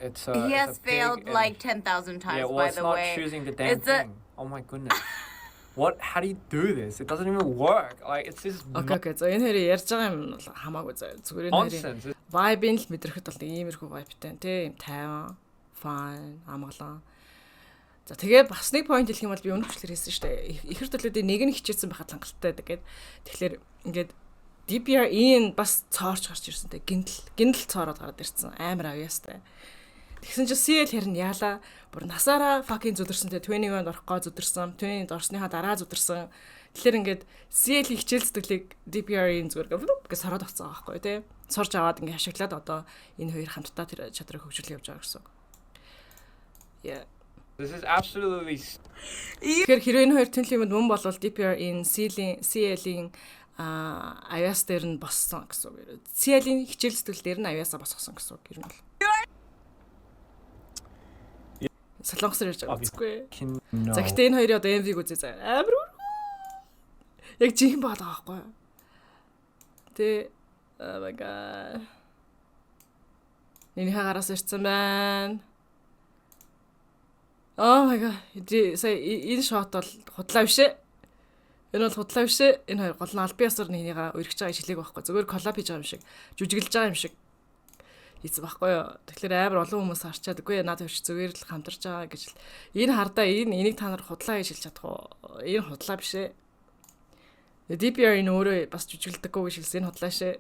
it's He has it's a pig failed and- like 10,000 times. Yeah, well, by it's the not way. choosing the damn It's a- thing. Oh my goodness. What? How do you do this? It doesn't even work. Like it's just Окей. За энэ хоёрын ярьж байгаа юм бол хамаагүй зүгээр энэ хоёрын nonsense. vibe-ийг л мэдрэхэд бол нэг иймэрхүү vibe-тай тийм тайван, fun, амгалан. За тэгээ бас нэг point хэлэх юм бол би өнөөчлөр хэлсэн шүү дээ. Ихэр төлөөдөө нэг нь хичээсэн байхад хангалттай гэдэг. Тэгэхээр ингээд DPR энэ бас цоорч гарч ирсэн те гинтл цоороод гараад ирсэн. Амар авьяастай. Тэгсэн чинь CL хэрн яалаа бүр насаараа fucking зүдэрсэн те 21-нд орохгоо зүдэрсэн. 20-нд орсныхаа дараа зүдэрсэн. Тэгэхээр ингээд CL хичээл сэтгэлийг DPR-ийн зүгээр гэж сороод авцсан байгаа байхгүй те. Сорж аваад ингээд хашиглаад одоо энэ хоёр хамтдаа тэр чадрыг хөгжүүлэх явж байгаа гэсэн. Yeah. This is absolutely. Тэгэхээр хэрвээ энэ хоёр тэнхлийн юмд мөн болвол DPR-ийн CL-ийн авьяас дээр нь боссон гэсэн үг. CL-ийн хичээл сэтгэл дээр нь авьяасаа босгосон гэсэн үг юм бол. Солонгосоор ярьж байгаа үгүй. За гэхдээ энэ хоёрын одоо MV-г үзье за. Амар яг жинхэнэ байгаа байхгүй юу? Тэ oh my god. Миний хагараас ирсэн байна. Oh my god. Сая энэ шот бол худлаа биш ээ. Энэ бол худлаа биш ээ. Энэ хоёр гол нь албан ёсоор нэгнийгаа өргөж байгаа шилэг байхгүй. Зүгээр коллаб хийж байгаа юм шиг, жүжиглэж байгаа юм шиг хийсэн байхгүй юу. Тэгэхээр амар олон хүмүүс харчаад үгүй надад хөвч зүгээр л хамтарч байгаа гэж л. Энэ хардаа энийг та нар худлаа гэж хэлж чадах уу? Энэ худлаа биш ээ. DPR энэ өөрөө бас жүжиглдэггүй гэж хэлсэн энэ худлаа шээ.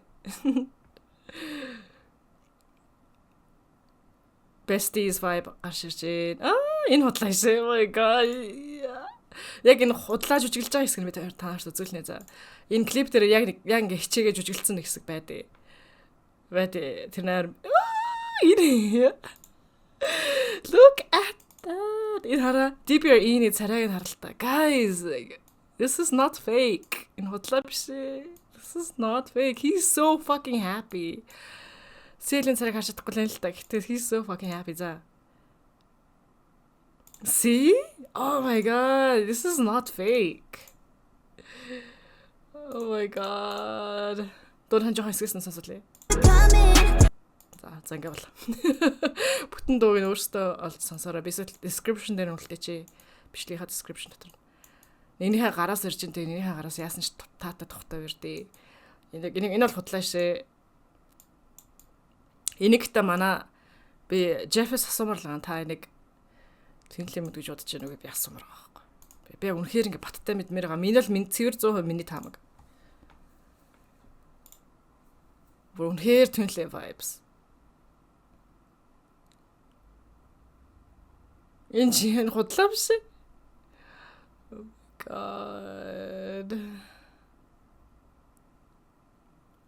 Besties vibe гарч ирж байна. Энэ худлаа шээ. Oh my god. Яг энэ худлаа жүжиглэж байгаа хэсэг нь би таарч үзүүлнэ за. Энэ клип дээр яг ингээ хичээгээ жүжиглсэн нэг хэсэг байдээ. Тэр нэр Look at that. Энэ хараа DPR энэ царайг харалтаа. Guys, this is not fake. Энэ худлаа биш ээ. This is not fake. He's so fucking happy. Сэлэн царайг харж чадахгүй л та. Гэхдээ he's so fucking happy за. See? Oh my god, this is not fake. Oh my god. Дөрөв жоохон хэсгээс нь сонсоолъё. За ингээ бол. Бүтэн дууг нь өөртөө олж сонсороо. Би description дээр нь үлдээч. Бичлэгийнхаа description дотор. Нэгнийхээ гараас ирж ин тэг нэгнийхээ гараас яасан ч таата тухтай бэрдээ. Энэ бол худлаа шээ. Энэгтэй манай би Джеффс асуумар л та энийг тэнхлэмэд гэж бодож байна уу би асуумар байгаа байхгүй. Би үнэхээр ингээ баттай мэдмээр байгаа. Миний бол цэвэр 100% миний таамаг. Бүр үнэхээр тэнхлэ vibes. Энэ чин худлаа биш ээ. God.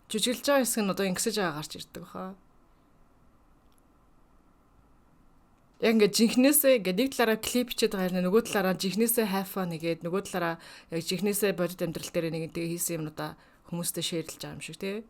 Жүжиглж байгаа хэсэг нь одоо ингэсэж байгаа гарч ирдэг хаа. Яг ингээд жинхнээсээ ингээд нэг талаараа клип хийгээд байгаа юм, нөгөө талаараа жинхнээсээ have fun нэгээд нөгөө талаараа яг жинхнээсээ бодит амьдрал дээр нэгэнтэйг хийсэн юмнуудаа хүмүүстэй шеэрлж байгаа юм шиг тий.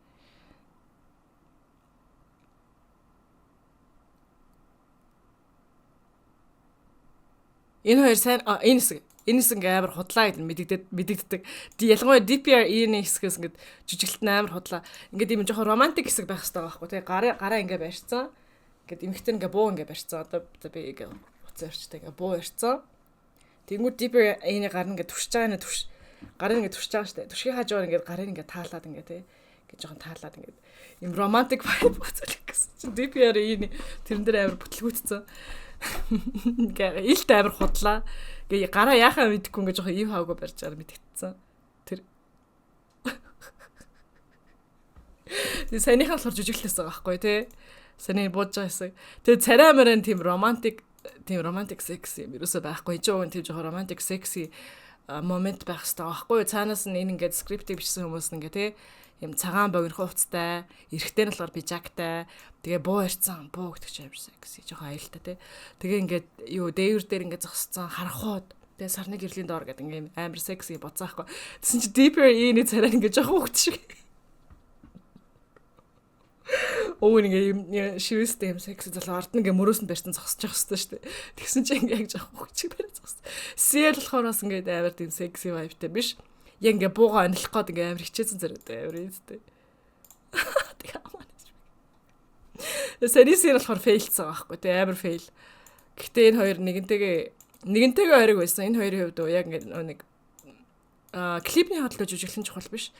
Энэ хоёр сайн энэ хэсэг амар худлаа гэдэг мэдэгддэг. Ялангуяа DPR-ийн хэсгээс ингээд жүжиглэлт амар худлаа. Ингээд юм жоохон романтик хэсэг байх хэрэгтэй байхгүй тий. Гараа ингээд барьцсан. Ингээд эмхтэн ингээ буу ингээ барьцсан. Одоо би ингээ уцаа өрчтэй ингээ буу барьцсан. Тэнгүүд DPR-ийн гар ингээ түшж байгаа нэ гарын ингээ түшж байгаа штэ. Түшгийн хажуугаар ингээ гарын ингээ таалаад ингээ тий. Ингээ жоохон таалаад ингээ юм романтик vibe үзүүлэх гэсэн. DPR-ийн тэрэн дээр амар бүтлгүүцсэн. Ингээ илт амар худлаа. Ингээ гараа яахаа мэдэхгүй ингээ жоохон ив хаагүй барьж байгаа мэдгэцсэн. Тэр санийхаа болохоор жүжиглэлээс байгаа байхгүй тий. Саний бууж байгаа хэсэг. Тэгээ царай мөрөн тийм романтик секси юм ерөөсөө байхгүй. Жоо тийм жоохон романтик секси момент байх хэрэгтэй байхгүй. Цаанаас нь энэ ингээд скриптийг бичсэн хүмүүс нь ингээ тий юм цагаан богино хувцтай, эрэхтэй нь болохоор пижактай, тэгээ буу ярьсан, буу гэдэг чинь амар секси, жоохон аюултай тий. Тэгээ ингээд юу дээвэр дээр ингээд зогсцсон харахууд, тэгээ сарны гэрлийн доор гэдэг ингээд амар секси боцаахгүй. Тэсэн чи DPR-ийн царай ингээд жоохон хөвгт шиг. Өө нэг шивэстэй юм секси залуу ард нь ингээ мөрөөс нь барьсан зогсож явах хэрэгтэй шүү дээ. Тэгсэн чинь ингээ яг жоохон хөвчг барьж зогссон. Сэл болохоор бас ингээ амар тийм секси vibeтэй биш. Яг ингээ бууга онилох гээд ингээ амар хичээсэн зэрэгтэй амар ийстэй. Тэгээ амаач. Сэрисээр болохоор фейлцсэн байгаа байхгүй тий амар фейл. Гэхдээ энэ хоёр нэгэнтэйгээ ойрог байсан. Энэ хоёрын хувьд яг ингээ нэг клипний хотлоо жүжиглэн чухал биш.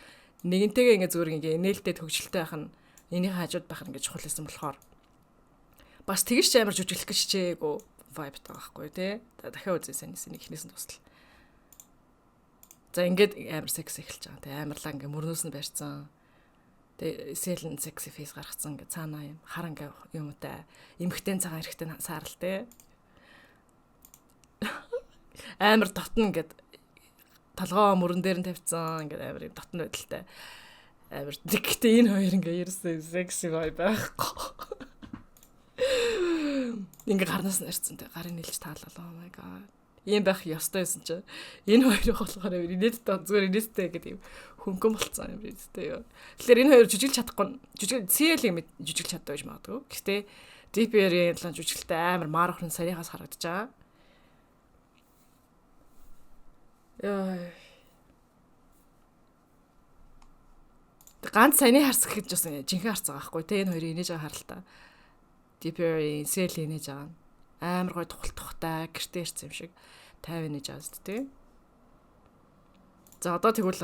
Нэгэнтэйгээ ингээ зүгээр ингээ нээлттэй төгжөлтэй байх нь энийг хажууд байх нь гэж чухал байсан болохоор бас тэгэж ч амар жүжиглэх гэж чийгөө vibe байгаа байхгүй тий. Дахиад үзье санийс нэг ихнээс нь тусал. За ингээд амар секси эхэлж байгаа. Тэ амарлаа ингээ мөрнөөс нь барьцсан. Тэ сэлэн секси фейс гаргацсан ингээ цаанаа юм хар ингээ юмтай эмхтэн цагаан эрэхтэн саарл тэ. Амар дотн ингээд толгоо мөрөн дээр нь тавьцсан ингээ амар юм дотн байдалтай. Амар тэгтээ энэ хоёр ингээ ерөөсөө секси vibe байхгүй. Ингээ гарнаас нь ирсэн тэ гарын нэлж таалал oh my god. Ийм байх ёстой байсан чи. Энэ хоёрыг болохоор инээдтэй зүгээр инээдтэй гэдэг юм хөнгөн болцсон юм инээдтэй юу. Тэгэхээр энэ хоёр жүжиглэж чадахгүй. CL-ийг жүжиглэж чаддаг гэж магадгүй. Гэхдээ DPR-ийн талан жүжиглэлтэй амар маарахын сарихаас харагдаж байгаа. Яа. Ганц саяны харцаг гэж бас жинхэнэ харцаг байхгүй те энэ хоёрыг инээж байгаа харалтаа. DPR-ийн CL инээж байгаа. Амар гой тухалтай гэртээ ирсэн юм шиг 50 нэж аваад тий. За одоо тэгвэл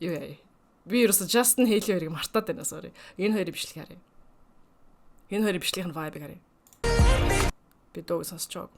юу яа. Би ерөөсө Justin Haley хоёрыг мартаад байна sorry. Энэ хоёрыг бичлэг харъя. Энэ хоёрын бичлэгийн vibe харъя. Би дууг сонсчоо.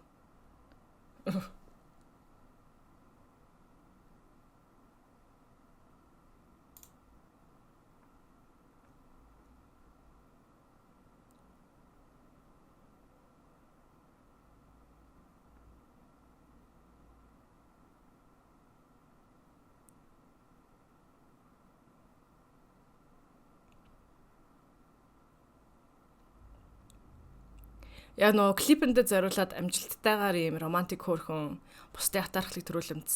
Яа нөө клипэндээ зориулаад амжилттайгаар ийм романтик хөөрхөн бусдын хатаархлыг төрүүлэмц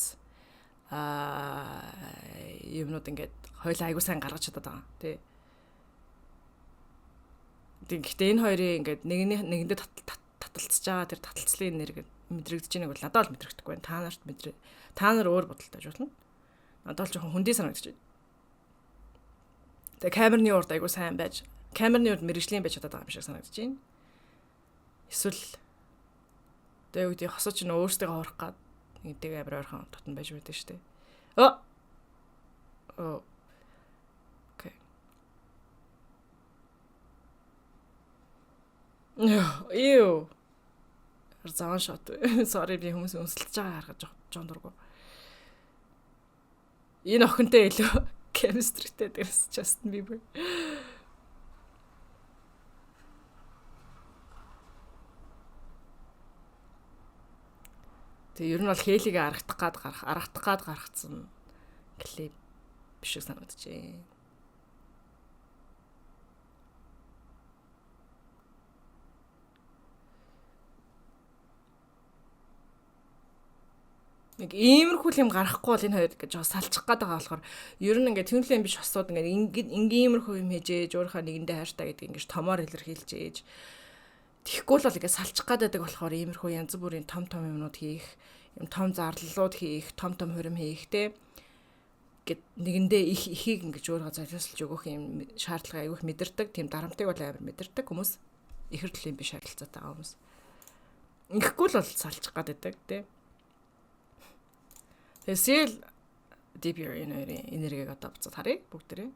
юмнууд ингээд хоёулаа айгуу сайн гаргаж чадаад байгаа тий. Гэхдээ энэ хоёрын ингээд нэгэндээ таталцж байгаа тэр таталцлын нэр мэдрэгдэж байгааг бол надад л мэдрэгдэхгүй байна. Та нарт та нар өөр бодолтой жуулна. Надад л жоохон хүндий санагдаж байна. Тэгээ камерны урд айгуу сайн байж, камерны урд мэрэгжлийн байж чадаад байгаа юм шиг санагдаж байна. Эсвэл тэгээ үүдээ хосооч нь өөртөө аврах гад нэгдэг амар ойрхон дотн байж байдаг шүү дээ. Oh. Oh. Okay. Ew. Зан шот. Sorry би хүмүүс өнсөлж байгаа харахад жоон дургу. Энэ охинтой илүү chemistryтэй дээрс Justin Bieber. Тэгээ ер нь бол Хейлиг аргадах гад гаргацсан клип биш үү санагджээ. Нэг иймэрхүү юм гарахгүй бол энэ хоёр гэж салчих гээд байгаа болохоор ер нь ингээд тэмдэглэн биш хосууд ингээд иймэрхүү юм хийжээж өөрийнхөө нэгэндээ хайртай гэдэг ингээд томоор илэрхийлж ээж тэгэхгүй л ингээд салчих гээд байдаг болохоор иймэрхүү янз бүрийн том юмнууд хийх, юм том зарлалууд хийх, том хурим хийх те гэд нэгэндээ ихийг ингээд өөрийгөө золиослж өгөх юм шаардлага аявих мэдэрдэг, тийм дарамтыг бол амар мэдэрдэг хүмүүс ихэр төлөв биш харилцаатай хүмүүс. Ингэхгүй л бол салчих гээд байдаг те. Тэсэл DPR энергийг одоо буцаад харъя бүгдээрээ.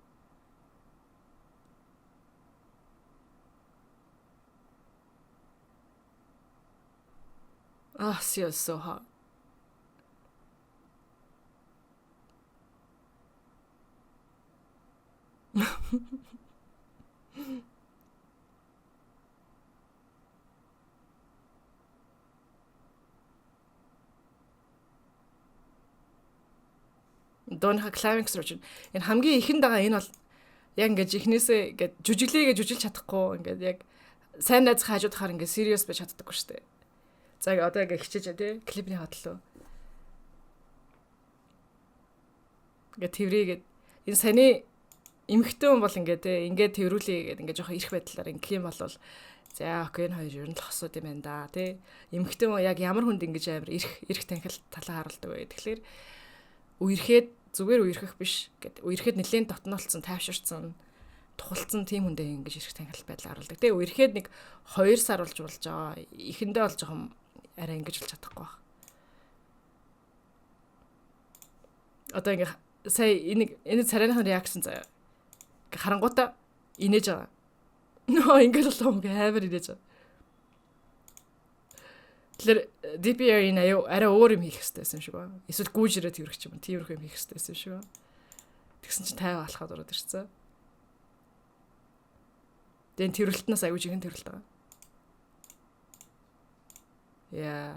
Ah, she is so hot. Донха climax руу чинь энэ хамгийн ихэнд байгаа энэ бол яг ингээд ихнээсээ ингээд жүжиглээгээ жүжилж чадахгүй ингээд яг сайн найз хаажуудахаар ингээд serious байж чаддаггүй шүү дээ. За одоо ингээд хичээж тий клипний хатлуу. Ингээд тэрийгээд энэ саний эмхтэн хүн бол ингээд тий ингээд тэрүүлээ гэдэг ингээд жоохон ирэх байдлаар ингээд юм болвол за окей энэ хоёр ер нь л хосууд юм байна да тий. Эмхтэн хүн яг ямар хүнд ингэж амар ирэх танхил талаа харуулдаг вэ. Тэгэхээр үерхэд зүгээр үерхэх биш гэд үерхэд нэлээд дотнолцсон тайвширсан тухалцсан тийм хүндээ ингэж ирэх танхил байдал харуулдаг. Тэгээ үерхэд нэг 2 сар болж байгаа. Эхэндээ бол жоохон арай ингэж болж чадахгүй баг. Одоо ингэ сая энэ царайны реакшн заяа. Харангуйта инээж байгаа. Нөө ингэж л юм амар инээж байгаа. Тэгэхээр DPR энэ арай өөр юм хийх хэрэгтэй юм шиг байна. Эсвэл гүйж ирээд тэрх юм. Тиймэрхүү юм хийх хэрэгтэй юм шиг байна. Тэгсэн чинь 50 алхаад ороод ирсэн. Дэн тэрэлтнээс аягүй жихэн тэрэлт байгаа. Яа.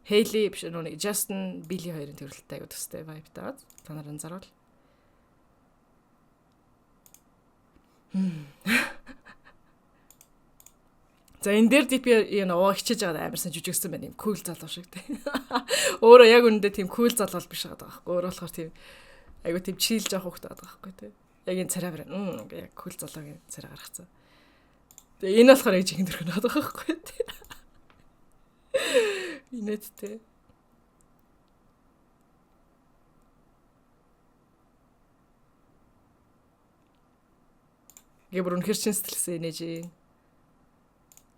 Хейли биш нүг Justin Billy хоёрын тэрэлттэй аягүй төстэй vibe таад. Та нарыг анзаарвал. За энэ дээр DPR хичээж байгаа амарсан жүжигсэн байна юм. Cool залуу шиг тий. Өөрөө яг үнэндээ тийм cool залуу биш байгаа байхгүй. Өөрөө болохоор тийм айгу тийм chill жоох хөхтэй байгаа байхгүй тий. Яг энэ царай барь. Яг cool залуугийн царай гаргацсан. Тэгээ энэ болохоор яг жихэн төрхөн байгаа байхгүй тий. Инээд тий. Гэр үнэхэр чин стрессээ нээж.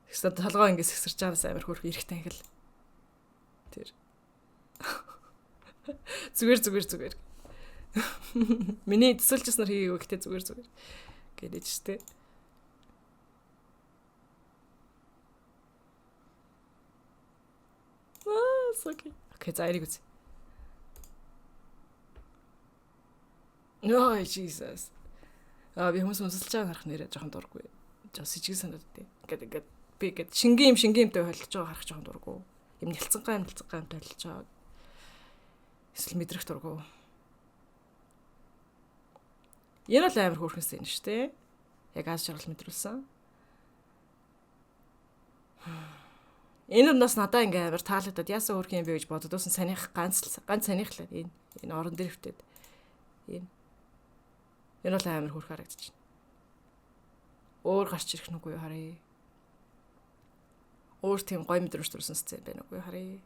Тэгсэн толгой ингэ сэгсэрч байгаанаас амар хөөрх ирэх танхил. Тэр. Зүгээр. Миний төсөлжс нар хийгээгүй гэхдээ зүгээр. Гэлэж штэ. Окей. Окей, за эрийг үз. No, Jesus. Би хүмүүс өнсөлж байгааг харах нэрээ жоохон дурггүй. Жоо сэжиг санаад дээ. Ингээд би ингээд шингийн юмтай холилж байгаа харах жоохон дурггүй. Юм нэлцэнгаа юмтай холилж байгаа. Эсвэл мэдрэх дурггүй. Энэ бол амар хөөрхөнсөн юм шүү дээ. Яг аз жаргал мэдрүүлсэн. Энэ нас надаа ингээ амар таалагдаад яасан хөөрх юм бэ гэж бодод усан санийх ганц санийх л энэ орон дээр хөвтөд. Энэ бол амар хөөрх харагдаж байна. Өөр гарч ирэх нүггүй харъя. Өөр тийм гой мэдрэмж төрсэн сцен байна уу харъя.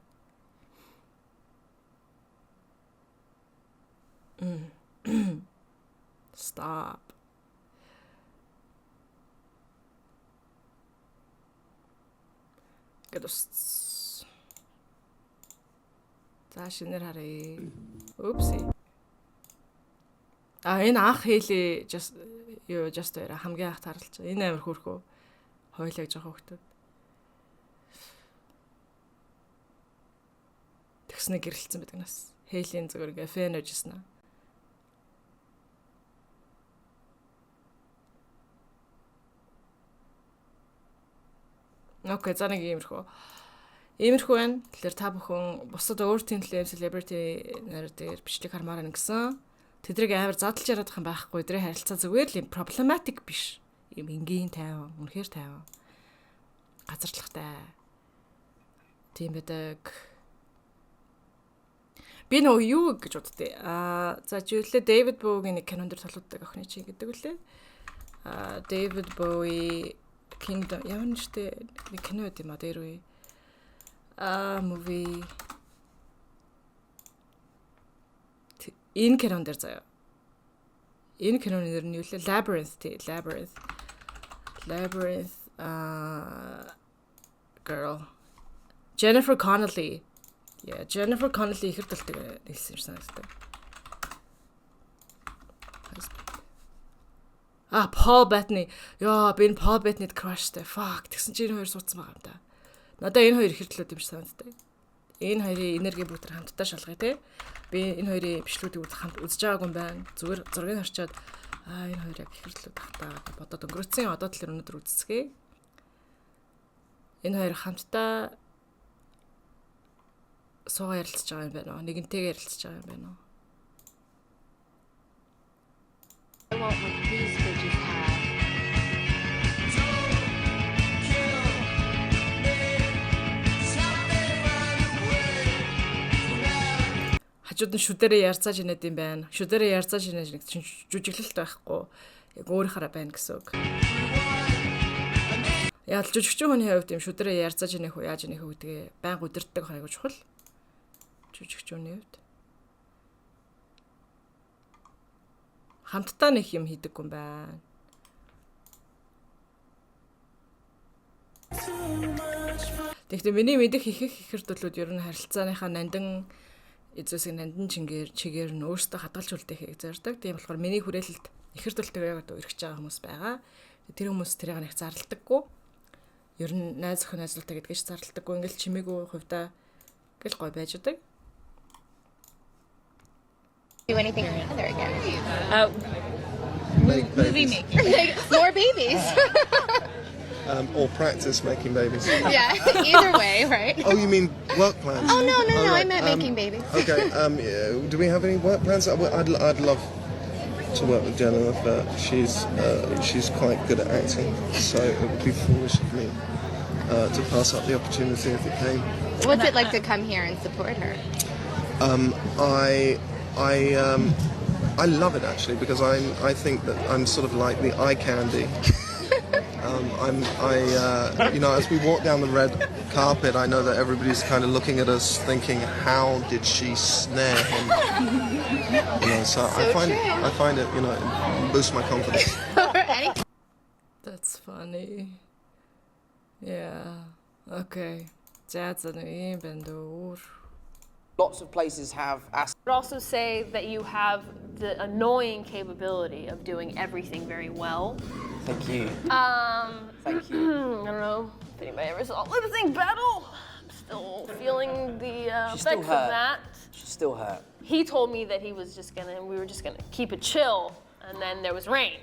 Stop. Гэдос. За шинээр харъя. Oopsie. Энэ анх Хейли just хамгийн анх тааралч. Энэ амар хөөрхөө. Хойлоо гэж байгаа хөлтөд. Тэгснэ гэрэлцсэн байдаг нас. Хейлийн зүгээр ингээ фэн өжсэн аа. Окей, за нэг иймэрхүү. Иймэрхүү байна. Тэгэхээр та бүхэн бусад өөр тэмдэглэм celebrity нар дээр бичлэг хармаар байна гэсэн. Тэдрийг амар задлж яриадах юм байхгүй. Эдрийн харилцаа зүгээр л юм problematic биш. Юм энгийн тайван, үнэхээр тайван. Газарчлахтай. Тийм байдаг. Би нөө юу гэж боддээ. За жишээлбэл David Bowie-гийн нэг кинонд толгоддаг охины чи гэдэг үлээ. David Bowie Kingdom ямар нэртэй нэг кино байт юм а дээр үе. Movie. Энэ кинон дээр заяа. Энэ киноны нэр нь юу лээ? Labyrinth. Girl. Jennifer Connelly. Yeah, Jennifer Connelly ихэр төлдөг хэлсэн юм санагдав. Paul Bettany. Яа, би энэ Paul Bettany-д crushтэй. Fuck, тэгсэн чинь энэ хоёр суудсан байгаа юм да. Надаа энэ хоёр ихэр төлөд юм шиг санагдав. Энэ хоёрын энерги бүтэр хамтдаа шалгая те. Би энэ хоёрын бичлүүдийг хамт үзэж байгаагүй юм байна. Зүгээр зургийг харчаад энэ хоёр яг ихэр төлөд тахтаа бодоод өнгөрөөцсөн. Одоо тэр өнөдөр үзцгээе. Энэ хоёр хамтдаа суугаа ярилцж байгаа юм байна уу? Нэгэнтэйгээ ярилцж байгаа юм байна уу? Хажууд нь шүдэрээ ярцааж инээд юм байна. Шүдэрээ ярцааж инээж нэг чинь жүжиглэлт байхгүй. Яг өөрийнхаараа байна гэсэн үг. Яг л жүжигчүүн хүний хувьд юм шүдэрээ ярцааж инэх үү, яаж инэх үү гэдгээ байнга удирддаг хайгуу чухал. Жүжигчүүний хувьд. Хамтдаа нэг юм хийдэггүй юм байна. Тэгэхдээ миний мэдих ихэр төлөвд ер нь харилцааныхаа нандин эзэсийн нандин чигээр нь өөртөө хадгалж үлдэхийг зорддог. Тийм болохоор миний хүрээлэлд ихэр төлөвтэйгээ өргөж байгаа хүмүүс байгаа. Тэр хүмүүс тэрийг нэг зарлдаггүй. Ер нь найз охин найзлуутай гэдгийг зарлдаггүй. Ингээл чимээгүй хувьдаа гэл гой байж удаг. Do anything together again. Movie making. More babies. Or practice making babies. Yeah, either way, right? Oh, you mean work plans? Oh, no, right. I meant making babies. Okay, do we have any work plans? I'd love to work with Jennifer. She's quite good at acting, so it would be foolish of me to pass up the opportunity if it came. What's it like to come here and support her? I love it actually because I think that I'm sort of like the eye candy. As we walk down the red carpet, I know that everybody's kind of looking at us, thinking, "How did she snare him?" So I find it, it boosts my confidence. That's funny. Yeah. Okay. That's an even. Lots of places have I would also say that you have the annoying capability of doing everything very well. Thank you. Thank you. I don't know if anybody ever saw Lip Sync Battle. I'm still feeling the effects of that. She's still hurt. He told me that we were just gonna keep it chill, and then there was rain.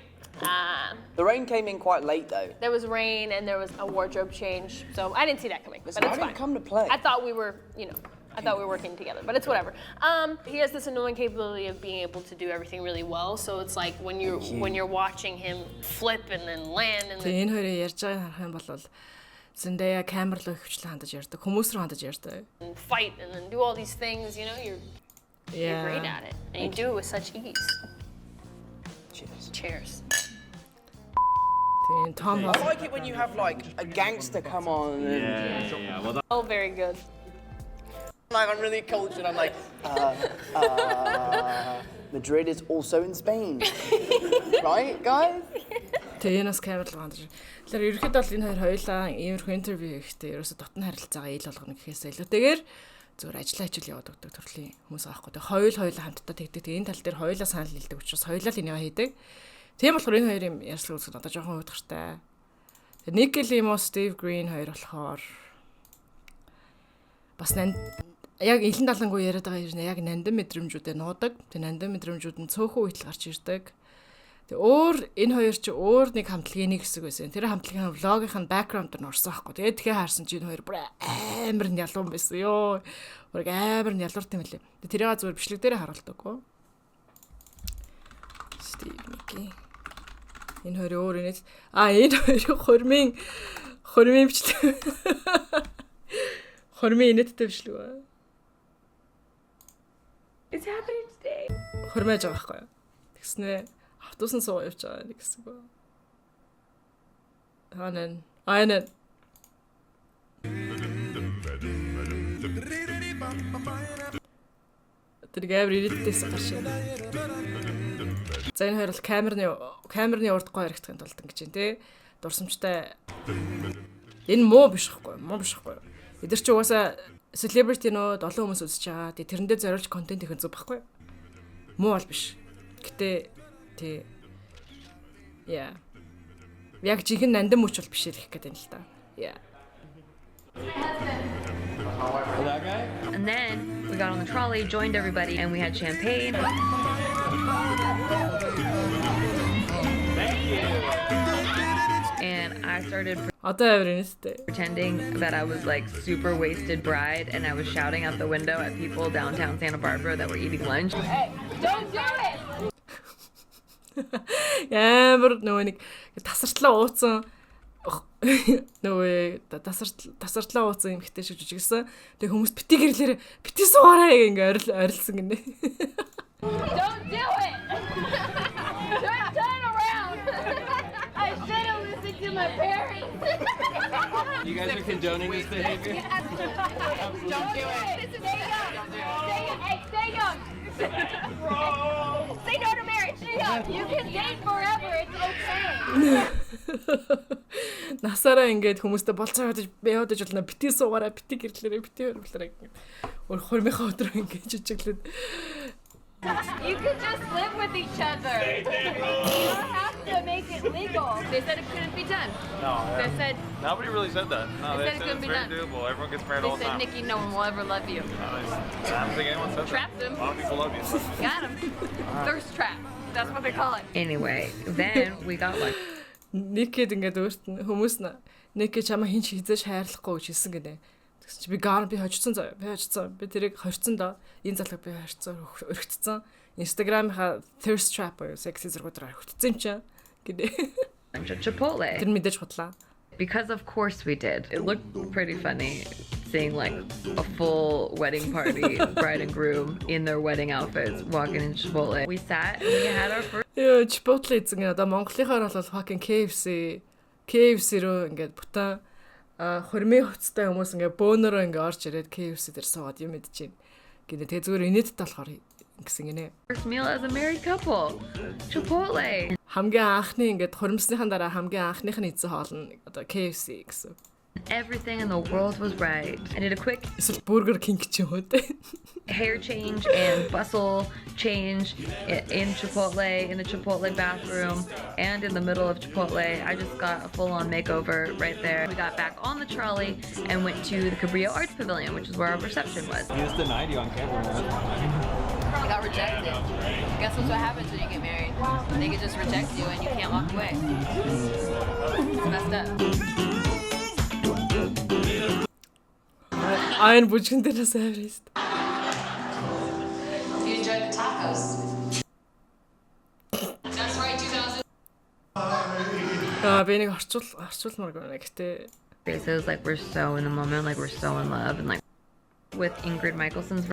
The rain came in quite late though. There was rain and there was a wardrobe change, so I didn't see that coming. Listen, but it's I didn't fine. come to play. I thought we were, working together, but it's whatever. He has this annoying capability of being able to do everything really well. So it's like when you're watching him flip and then land and then энэ хоёрын ярьж байгааг харах юм бол Zendaya камер руу хөвчлэн хандаж ярьдаг. Хүмүүс рүү хандаж ярьдаг. Fight and then do all these things, you're great at it. And you do it with such ease. Cheers. Tom I like it when you have like a gangster come on. Yeah. Oh, very good. Like I'm really cultured. I'm like, Madrid is also in Spain, right, guys? Тэрнээс камер руу хандаж. Тэгэхээр ерөөхдөө бол энэ хоёр хоёулаа иймэрхүү интервью хийхдээ ерөөсө дотны харилцаагаа ил болгоно гэхээс илүүтэйгээр зөвөр ажил яваад өгдөг төрлийн хүмүүс аахгүй. Тэгээ хоёулаа хамтдаа тэгдэг. Тэгээ энэ тал дээр хоёулаа санал нийлдэг учраас хоёулаа л энийг хийдэг. Тийм болохоор энэ хоёрын ярьцлага үзэх надад жоохон уудгартай. Тэгээ Nicky Limo, Steve Green хоёр болохоор бас яг илэн далангуу яриад байгаа юм яг нандин мэдрэмжүүдэд нуудаг. Тэгээ нандин мэдрэмжүүд нь цөөхөн үйл гарч ирдэг. Тэгээ энэ хоёр чи өөр нэг хамтлагийн нэг хэсэг байсан. Тэр хамтлагийн влогийнх нь бэкграунд нь орсон байхгүй. Тэгээ тэгэхээр харсан чи энэ хоёр бүр амар нь ялуун байсан ёо. Бүр амар нь ялуурт юм лээ. Тэгээ тэрийг зүгээр бичлэг дээрээ харуулдаггүй. Steve Nicky. Энэ хоёр өөр инээд энэ хоёр хормын бичлэг. Хормын инээдтэй бичлэг ба. It's happening today. Хормож байгаа байхгүй. Тэгснэ автобусан суу явж байгаа нэг хэсэг ба. Айнэн. Тэр гавр ирээдтэйс гарч ирнэ. За энэ хоёр бол камерны урд гоо харагдахын тулд ингэж юм те. Дурсамжтай. Энэ муу биш байхгүй. Эдгээр чи угаасаа celebrity нүүд олон хүмүүс үзэж байгаа. Тэгээ тэрэндээ зориулж контент их зүг байхгүй. Муу бол биш. Гэтэ тий. Yeah. Яг жинхэнэ нандин мөч бол биш л гэх гэдэг юм л та. Yeah. And then we got on the trolley, joined everybody, and we had champagne. And I started pretending that I was like super wasted bride, and I was shouting out the window at people downtown Santa Barbara that were eating lunch. Hey, don't do it! Ямар нэг тасартлаа ууцсан нөгөө тасартлаа ууцсан юм хтэй шиг жижигсэн. Тэгээ хүмүүс бити гэрлээрээ бити суугаараа ингээ орилсан гинэ. Don't do it! Don't turn around! I should have listened to my parents! You guys are condoning this behavior? Don't do it! Stay young! Stay young! Say no to marriage! Stay young! You can date forever, it's okay! Насаараа ингээд хүмүүстэй болцоо яваад болно. Бити суугаараа, бити гэрлээрээ, бити хөрвөлрээ гэх. Өөр хормынхаа өдрөө ингээд жижиглээд. You could just live with each other. You don't have to make it legal. They said it couldn't be done. No, They said nobody really said that. No, They they said it said couldn't it's be very done. doable. Everyone gets married all they the said, time. Nikki, no one will ever love you. I don't think anyone said Trapped that. him. A lot of people love you. Got him. Thirst trap. That's what they call it. Anyway, then we got like Никэд ингээд өөрт нь хүмүүс Никэ чамаа хин ч хизээж хайрлахгүй гэж хэлсэн гинэ. Тэгсэн чи би гар би хожицсон. Би тэрийг хорцсон доо. Энэ залгыг би хорцсон, өргөцсөн. Instagram-ийнхаа thirst trap or sexy зургуудаар өргөцсөн юм чи гинэ. Chipotle. Тэр мэдээж худлаа. Because of course we did. It looked pretty funny seeing like a full wedding party, bride and groom in their wedding outfits walking in Chipotle. We sat and we had our first Chipotle эзэн одоо Монголынхаар бол fucking KFC руу ингээд бүтэн хормын хувцастай хүмүүс ингээд бөөнөрөө ингээд орж ирээд KFC дээр суугаад юм мэдэж байна. Гинэ тэгээ зүгээр инээдтэй болохоор гэсэн гинэ. first meal as a married couple. Chipotle. Хамгийн анхны ингээд хормсныхан дараа хамгийн анхных нь эзэн хоол нь одоо KFC гэсэн. Everything in the world was right. I did a quick Эсвэл Burger King ч юм уу те. hair change and bustle change in Chipotle, in the Chipotle bathroom, and in the middle of Chipotle. I just got a full-on makeover right there. We got back on the trolley and went to the Cabrillo Arts Pavilion, which is where our reception was. He just denied you on camera. I got rejected. Guess what happens when you get married? They can just reject you and you can't walk away. It's messed up. Айн бүжгэн дээрээс авирст. You enjoyed the tacos. That's right, 2000. Би нэг орчуулмаар гэнэ гэхдээ Faces like we're so in the moment, like we're so in love, and like with Ingrid Michaelson's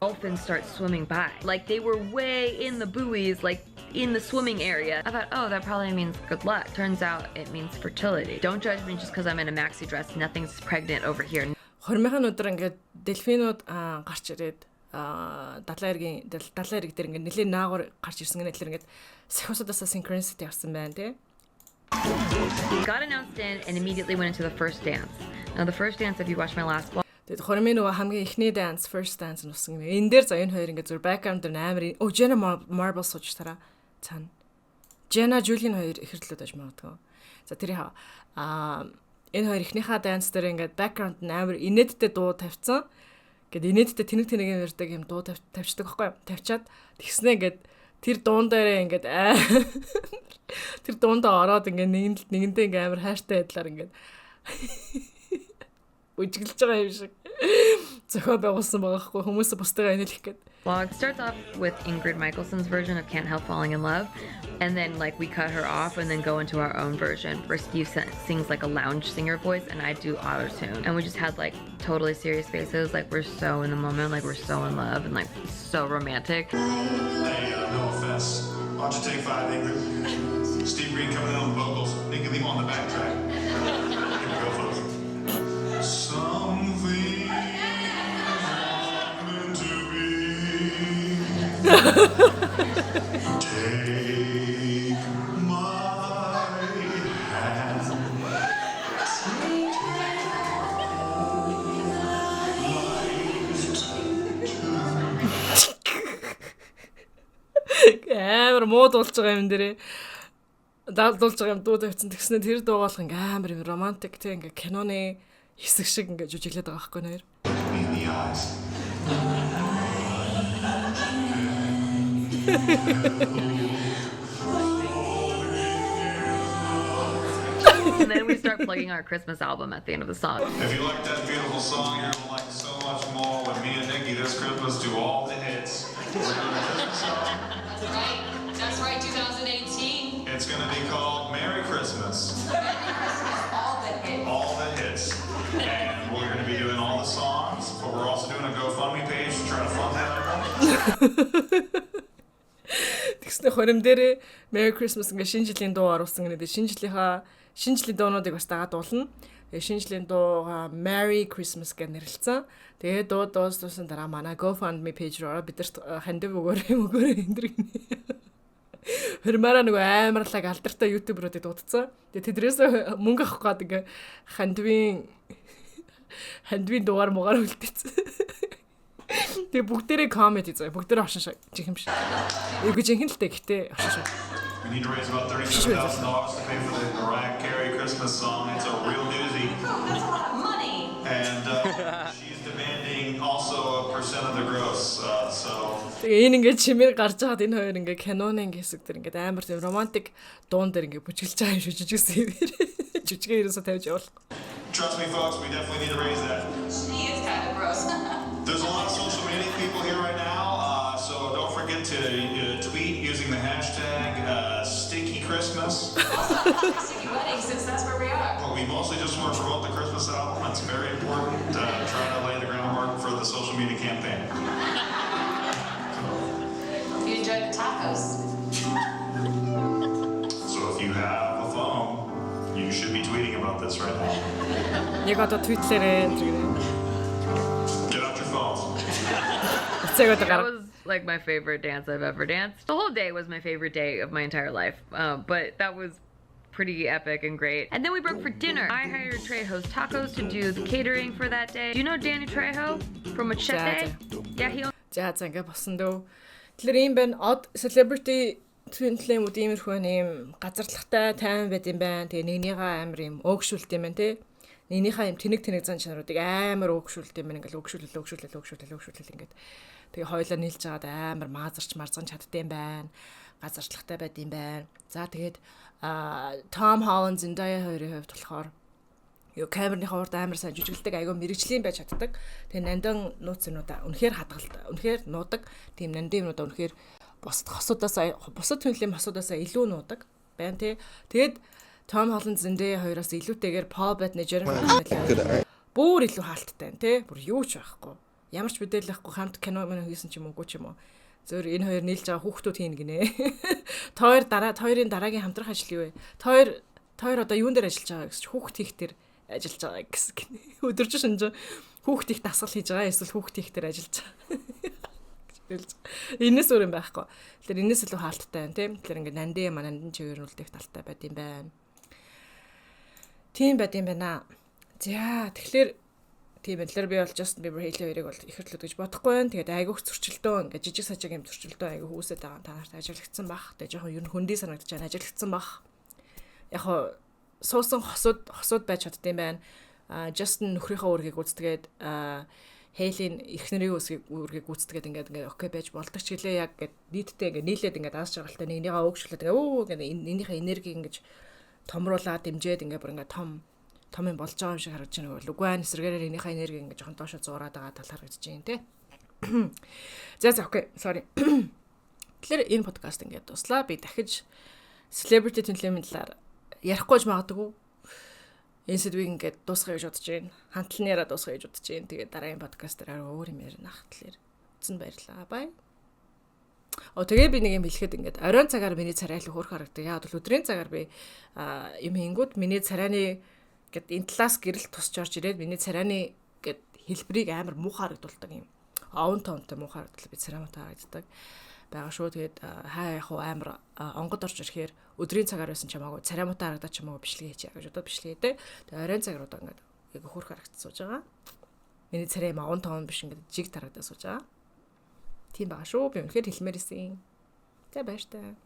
dolphins start swimming by. Like they were way in the buoys, like in the swimming area. I thought, oh, that probably means good luck. Turns out it means fertility. Don't judge me just because I'm in a maxi dress. Nothing's pregnant over here. хормынхаа өдөр ингээд дельфинууд гарч ирээд далайн эргийн дээр ингээд нэлээд наагур гарч ирсэн гэнэ тэгэхээр ингээд сахиусуудаас synchronicity авсан байна тий. Got announced in and immediately went into the first dance. Now the first dance, if you watched my last vlog, Тэгээд хормын нөгөө хамгийн ихний dance, first dance нусан. Энэ дээр за энэ хоёр ингээд зүр background дээр амар Jenna Marbles сууж тараа цаана. Jenna Julie-ийн хоёр ихэрдлүүд байж магадгүй. За тэр энэ хоёр ихнийхээ dance дээр ингээд background амар инээдтэй дуу тавьсан. Гэт инээдтэй тэнэг ярьдаг юм дуу тавьчихдаг байхгүй юу? Тавьчаад тэгснэ ингээд тэр дуун дээрээ ингээд тэр дуундаа ороод ингээд нэгэндээ ингээд амар хайртай байдлаар ингээд үжиглэж байгаа юм шиг зохион байгуулсан байгаа хгүй хүмүүсээ бусдаа инээлэх гээд. Vlog starts off with Ingrid Michaelson's version of Can't Help Falling in Love, and then like we cut her off and then go into our own version where Steve sings like a lounge singer voice and I do auto-tune, and we just had like totally serious faces, like we're so in the moment, like we're so in love and like so romantic. Hey, no offense. Why don't you take 5, Ingrid? Steve Green coming in on the vocals. Nick, leave him on the backtrack. Here we go, folks. Something meant to be. Take my hand. Амар муу дуулж байгаа юм дээрээ даалдуулж байгаа юм дуу тавьсан тэгснэ тэр дуу болох ингээм амар юм романтик тэг ингээ киноны хэсэг шиг ингээ жүжиглээд байгаа байхгүй нэр. And then we start plugging our Christmas album at the end of the song. If you like that beautiful song, you're gonna like so much more when me and Nikki this Christmas do all the hits. We're doing a Christmas song. That's right, 2018. It's gonna be called Merry Christmas. All the hits. All the hits. And we're gonna be doing all the songs, but we're also doing a GoFundMe page to try to fund that album. Тэгснэ хорим дээр Merry Christmas ингээ шинэ жилийн дуу оруулсан гэдэг шинэ жилийн дуунуудыг бас дагаад дуулна. Тэгээ шинэ жилийн дууга Merry Christmas гэж нэрлэлсэн. Тэгээ дуу дууссан дараа манай GoFundMe page руу ороод бидэрт хандив өгөөрэй эндрэг. Хөрмараа нөгөө амарлаг алдартай YouTuber-уудыг дуудсан. Тэгээ тэдрээс мөнгө авах гээд ингээ хандивын дуугаар муугаар үлдээсэн. Тэгээ бүгдээрээ comedy заа. Бүгдээрээ хошин жих юм шиг. Юу гэж юм хэлтэй гэхдээ хошин. We need to raise about $37,000 to pay for the Mariah Carey Christmas song. It's a real doozy. That's a lot of money. And she's demanding also a percent of the gross. So Тэгээ энэ ингээ чимээр гарч байгаад энэ хоёр ингээ киноны ингээ хэсэг дээр ингээ амар тийм романтик дуун дээр ингээ бүжиглж байгаа юм шиг жижигсэн. Жижигээ ерөөсө тавьж явуулах. Trust me, folks, we definitely need to raise that. She is kind of gross. There's a lot of social media people here right now, so don't forget to tweet using the hashtag Sticky Christmas. Sticky wedding, since that's where we are. But we mostly just want to promote the Christmas album. It's very important. Trying to lay the groundwork for the social media campaign. You enjoyed the tacos. So if you have a phone, you should be tweeting about this right now. Яг одоо твитлэрээ Get out your phones. That was like my favorite dance I've ever danced. The whole day was my favorite day of my entire life, but that was pretty epic and great. And then we broke for dinner. I hired Trejo's Tacos to do the catering for that day. Do you know Danny Trejo from Machete? Yeah, he owns... За ингээ босон дөө. Тэгэхээр юм байна. Odd celebrity twin flame-ууд иймэрхүү нэм газарлагтай тайван байд юм байна. Тэгээ нэгнийгаа амар юм өөгшүүлт юм байна те. Нэгнийхээ юм тэнэг зан чанаруудыг амар өөгшүүлт юм байна. Ингээл өөгшүүлэл ингээд. Тэгээ хоёлаа нийлж байгаад амар маазарч марзан чаддсан байна. Газарчлагтай байд юм байна. За тэгээд Tom Holland Zendaya хоёрын хувьд болохоор юу камерны хавард амар сайн жүжиглдэг айгүй мэрэгжлийн байж чаддаг. Тэгээ нандан нууцнуудаа үнэхээр хадгалдаг. Үнэхээр нуудаг. Тийм нандын юмнуудаа үнэхээр бусад хүнлэм хосуудаасаа илүү нуудаг байна тий. Тэгээд Tom Holland Zendaya хоёроос илүүтэйгээр Paul Bettany Jeremy бүр илүү хаалттай байна тий. Бүр юу ч байхгүй. Ямар ч мэдээлэл байхгүй хамт кино мөн хийсэн ч юм уу ч юм уу. Зөөр энэ хоёр нийлж байгаа хүүхдүүд хийн гинэ. Тойр хоёрын дараагийн хамтрах ажил юу вэ? Тойр одоо юун дээр ажиллаж байгаа гэсэн чи хүүхд хийх дээр ажиллаж байгаа гэсэн гинэ. Өдөрж шинж хүүхд их дасгал хийж байгаа эсвэл хүүхд хийх дээр ажиллаж байгаа. Энэс өөр юм байхгүй. Тэгэхээр энэс илүү хаалттай байна тийм. Тэгэхээр ингээд нандин чигээр үлдэх талтай байд юм байна. Тийм байд юм байна. За тэгэхээр тийм байлэр би бол Justin Bieber Hailey хоёрыг бол их хөрлөд гэж бодохгүй байна. Тэгээд айгүйх зөрчилдөөн ингээд жижиг сажиг юм зөрчилдөөн айгүй хүүсэд байгаа та нарт ажиглагдсан бах. Тэгээд жоохон ер нь хөндий санагдаж байна ажиглагдсан бах. Яг хоо суусан хосууд байж чаддсан байна. Justin нөхрийнхөө үүргийг гүйцэтгээд Hailey эхнэрийн үүргийг гүйцэтгээд ингээд окей байж болдог ч гэлээ яг ингээд нийтдээ ингээд нийлээд ингээд аасч байгаа л та нэгнийгээ өөгшлээд ингээд энэнийхээ энерги ингээд томруулаад дэмжээд ингээд бүр ингээд том юм болж байгаа юм шиг харагдаж байна уу. Үгүй ээ эсрэгээрээ энийхээ энерги ингээд жоохон доошо зуураад байгаа тал харагдаж байна те. За окей sorry. Тэгэхээр энэ подкаст ингээд дуслаа. Би дахиж celebrity төлөвийн талаар ярихгүй ч магадгүй. Энэ сэдвийг ингээд дуусгая гэж бодож байна. Хамтлан яриа дуусгая гэж бодож байна. Тэгээд дараагийн подкастаар өөр юм ярина хатлаар. Үзэн баярлаа. Бай. Тэгээ би нэг юм хэлэхэд ингээд оройн цагаар миний царай л хөөрх харагдав. Яг бол өдрийн цагаар би юм хийнгүүд миний царайны гэд энэ талаас гэрэл тусч орж ирээд миний царайны гэд хэлбэрийг амар муухай харагдуулдаг юм. Овн тонтой муухай харагдал би цараймаа харагддаг. Бага шүү. Тэгээд хаа яг амар онгод орж ирэхээр өдрийн цагаар байсан ч хамаагүй цараймаа харагдаад ч хамаагүй бичлэг хийчихье гэж бодоод бичлэгээ дээ. Тэгээд оройн цагаар удаа ингээд яг хөөрх харагдаж сууж байгаа. Миний царай магон тоон биш ингээд жиг тарагдаж сууж байгаа. Тийм бага шүү. Би үнэхээр хэлмээр исэн. За баяр таа.